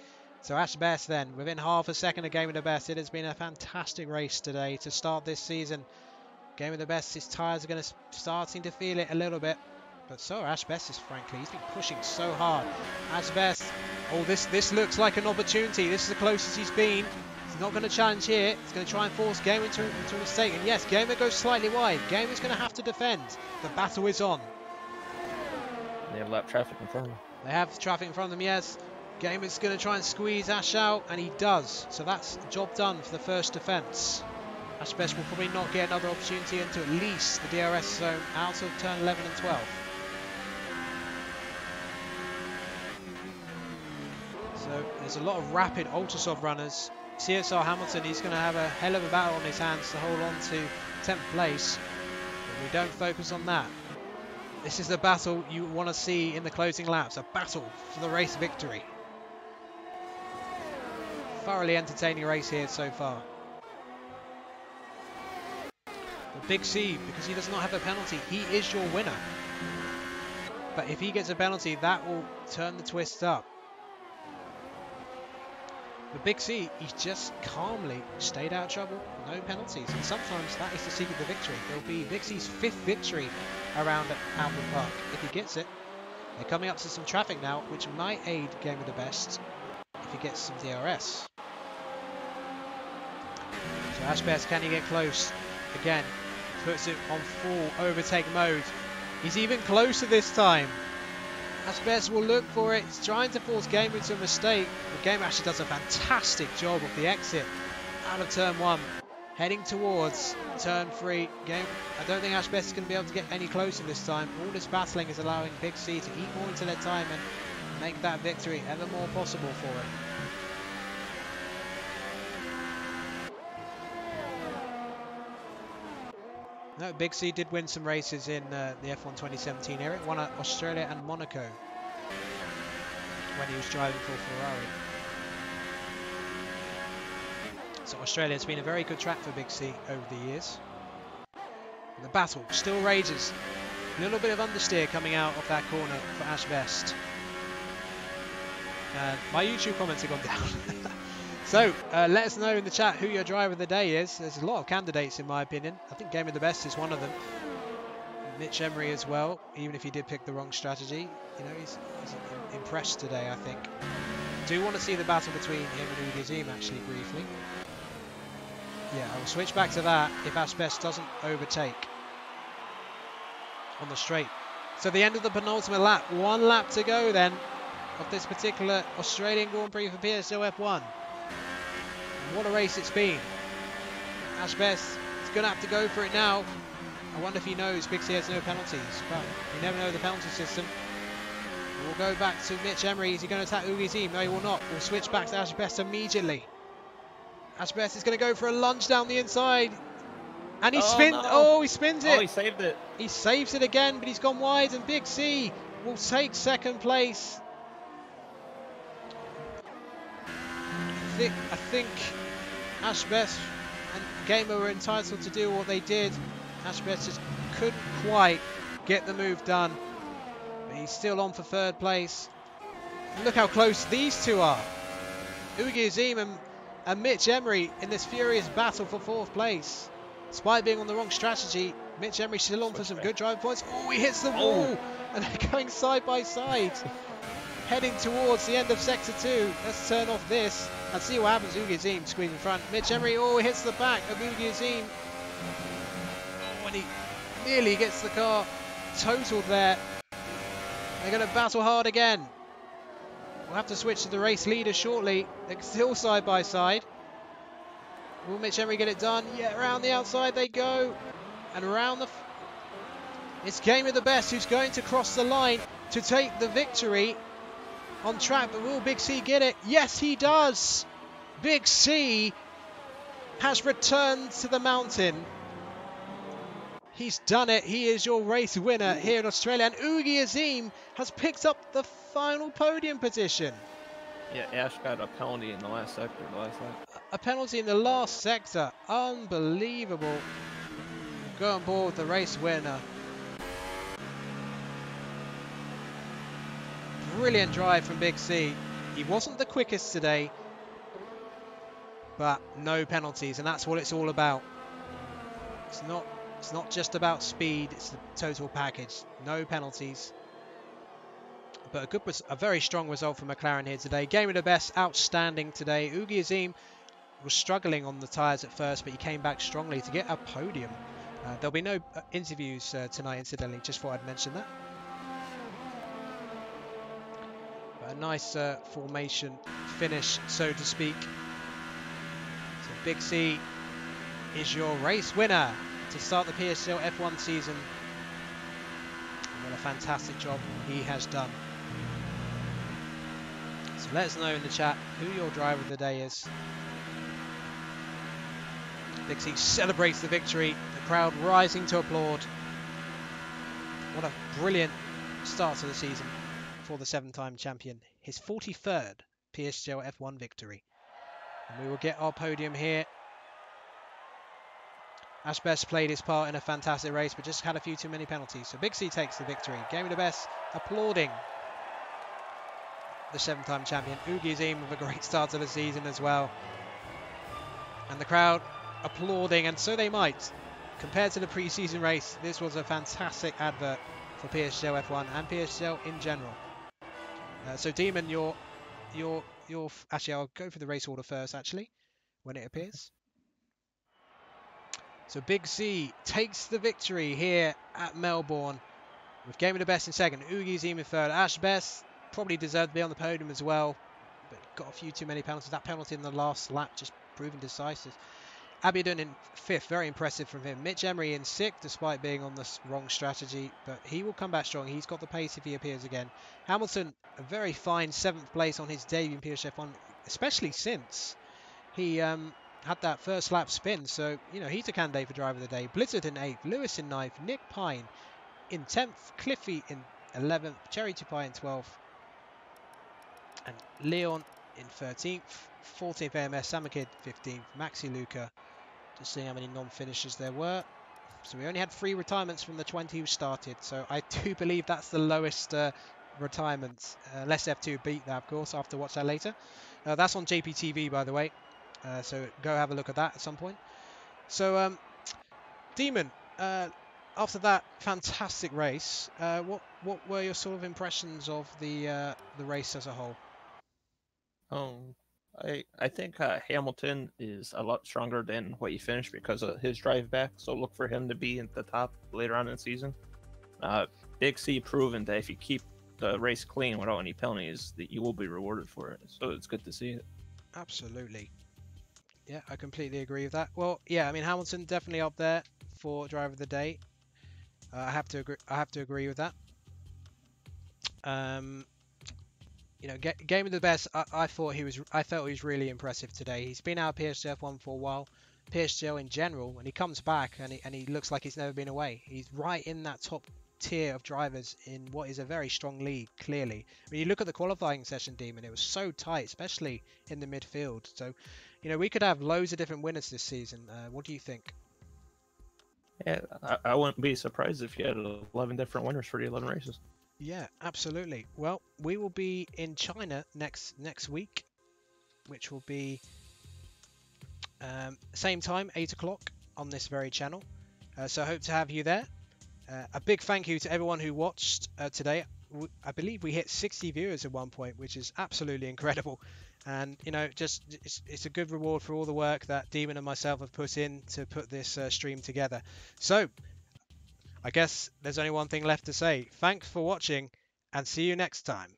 So Ashbest then, within half a second of Game of the Best, it has been a fantastic race today to start this season. Game of the Best, his tyres are going to starting to feel it a little bit. But so are Ashbest's, frankly. He's been pushing so hard. Ashbest, oh, this looks like an opportunity. This is the closest he's been. He's not going to challenge here. He's going to try and force Gamer into a mistake. And yes, Gamer goes slightly wide. Gamer's going to have to defend. The battle is on. They have lap traffic in front of them. They have traffic in front of them, yes. Gamer's going to try and squeeze Ash out, and he does. So that's job done for the first defence. Ashbest will probably not get another opportunity into at least the DRS zone out of turn 11 and 12. So there's a lot of rapid Ultrasoft runners. CSR Hamilton, he's going to have a hell of a battle on his hands to hold on to 10th place. But we don't focus on that. This is the battle you want to see in the closing laps. A battle for the race victory. Thoroughly entertaining race here so far. But Big C, because he does not have a penalty, he is your winner. But if he gets a penalty, that will turn the twist up. But Big C, he's just calmly stayed out of trouble, no penalties. And sometimes that is the secret to victory. It'll be Big C's 5th victory around Albert Park if he gets it. They're coming up to some traffic now, which might aid Game of the Best if he gets some DRS. So Ashbest, can he get close? Again, puts it on full overtake mode. He's even closer this time. Ashbest will look for it. He's trying to force Gamer into a mistake. The Gamer actually does a fantastic job of the exit out of turn 1. Heading towards turn 3. I don't think Ashbest is going to be able to get any closer this time. All this battling is allowing Big C to eat more into their time and make that victory ever more possible for him. No, Big C did win some races in the F1 2017 era. Won at Australia and Monaco when he was driving for Ferrari. So Australia has been a very good track for Big C over the years. And the battle still rages. A little bit of understeer coming out of that corner for Ashbest. My YouTube comments have gone down. So, let us know in the chat who your driver of the day is. There's a lot of candidates in my opinion. I think Game of the Best is one of them. MichEmery as well, even if he did pick the wrong strategy. You know, he's impressed today, I think. Do want to see the battle between him and Ugazim actually briefly. Yeah, I will switch back to that if Ashbest doesn't overtake on the straight. So the end of the penultimate lap. 1 lap to go then of this particular Australian Grand Prix for PSGL F1. What a race it's been. Ashbest is going to have to go for it now. I wonder if he knows Big C has no penalties. But you never know the penalty system. We'll go back to MichEmery. Is he going to attack Ugazim? No, he will not. We'll switch back to Ashbest immediately. Ashbest is going to go for a lunge down the inside. And he Oh, no. Oh, he spins it. Oh, he saved it. He saves it again, but he's gone wide, and Big C will take second place. I think Ashbest and Gamer were entitled to do what they did. Ashbest just couldn't quite get the move done, but he's still on for third place. And look how close these two are. Ugi Azim and MichEmery in this furious battle for fourth place. Despite being on the wrong strategy, MichEmery still on for some good drive points. Oh, he hits the wall, and they're going side by side. Heading towards the end of Sector 2. Let's turn off this and see what happens. Ugi Azim squeezing in front. MichEmery, he hits the back of Ugi Azim. Oh, and he nearly gets the car totaled there. They're going to battle hard again. We'll have to switch to the race leader shortly. They're still side by side. Will MichEmery get it done? Yeah, around the outside they go. And around the... It's Game of the Best who's going to cross the line to take the victory on track. But will Big C get it? Yes, he does. Big C has returned to the mountain. He's done it. He is your race winner here in Australia. And Ugi Azim has picked up the final podium position. Yeah, Ash got a penalty in the last sector. A penalty in the last sector. Unbelievable. Go on board with the race winner. Brilliant drive from Big C. He wasn't the quickest today, but no penalties, and that's what it's all about. It's not just about speed, it's the total package. No penalties. But a very strong result for McLaren here today. Game of the Best, outstanding today. Ugi Azim was struggling on the tyres at first, but he came back strongly to get a podium. There'll be no interviews tonight, incidentally. Just thought I'd mention that. But a nice formation finish, so to speak. So Big C is your race winner to start the PSGL F1 season. What a fantastic job he has done. So let us know in the chat who your driver of the day is. Big C celebrates the victory, the crowd rising to applaud. What a brilliant start to the season for the 7-time champion. His 43rd PSGL F1 victory. And we will get our podium here. Ashbest played his part in a fantastic race, but just had a few too many penalties. So Big C takes the victory. Game of the Best applauding the 7-time champion. Ugi Azim with a great start to the season as well. And the crowd applauding, and so they might. Compared to the pre-season race, this was a fantastic advert for PSGL F1 and PSGL in general. So Demon, actually, I'll go for the race order first, actually, when it appears. So Big C takes the victory here at Melbourne with Game of the Best in second, Ugi Azim in third. Ashbest probably deserved to be on the podium as well, but got a few too many penalties. That penalty in the last lap just proving decisive. Abiodun in fifth, very impressive from him. MichEmery in sixth, despite being on the wrong strategy, but he will come back strong. He's got the pace if he appears again. Hamilton, a very fine seventh place on his debut in PSGL F1, especially since he had that first lap spin. So, he's a candidate for driver of the day. Blizzard in 8th, Lewis in 9th, Nick Pine in 10th, Cliffy in 11th, Cherry2Pie in 12th, and Leon in 13th, 14th AMS, Sambamkid 15th, Maxi Luca. Just seeing how many non-finishers there were. So we only had 3 retirements from the 20 who started. So I do believe that's the lowest retirement. Unless F2 beat that, of course. I'll have to watch that later. That's on JPTV, by the way. So go have a look at that at some point. So, Demon, after that fantastic race, what were your sort of impressions of the race as a whole? I think Hamilton is a lot stronger than what he finished because of his drive back. So look for him to be at the top later on in the season. Big C proven that if you keep the race clean without any penalties, that you will be rewarded for it. So it's good to see it. Absolutely. Yeah, I completely agree with that. Well, yeah, I mean, Hamilton definitely up there for driver of the day. I have to agree with that. Game of the Best. I felt he was really impressive today. He's been out of PSGL F1 for a while. PSGL in general, and he comes back and he looks like he's never been away. He's right in that top tier of drivers in what is a very strong league, clearly. When you look at the qualifying session, Demon, it was so tight, especially in the midfield. So, we could have loads of different winners this season. What do you think? Yeah, I wouldn't be surprised if you had 11 different winners for the 11 races. Yeah, absolutely. Well, we will be in China next week, which will be same time, 8 o'clock on this very channel. So I hope to have you there. A big thank you to everyone who watched today. I believe we hit 60 viewers at one point, which is absolutely incredible. And, just it's a good reward for all the work that Demon and myself have put in to put this stream together. So, I guess there's only one thing left to say. Thanks for watching, and see you next time.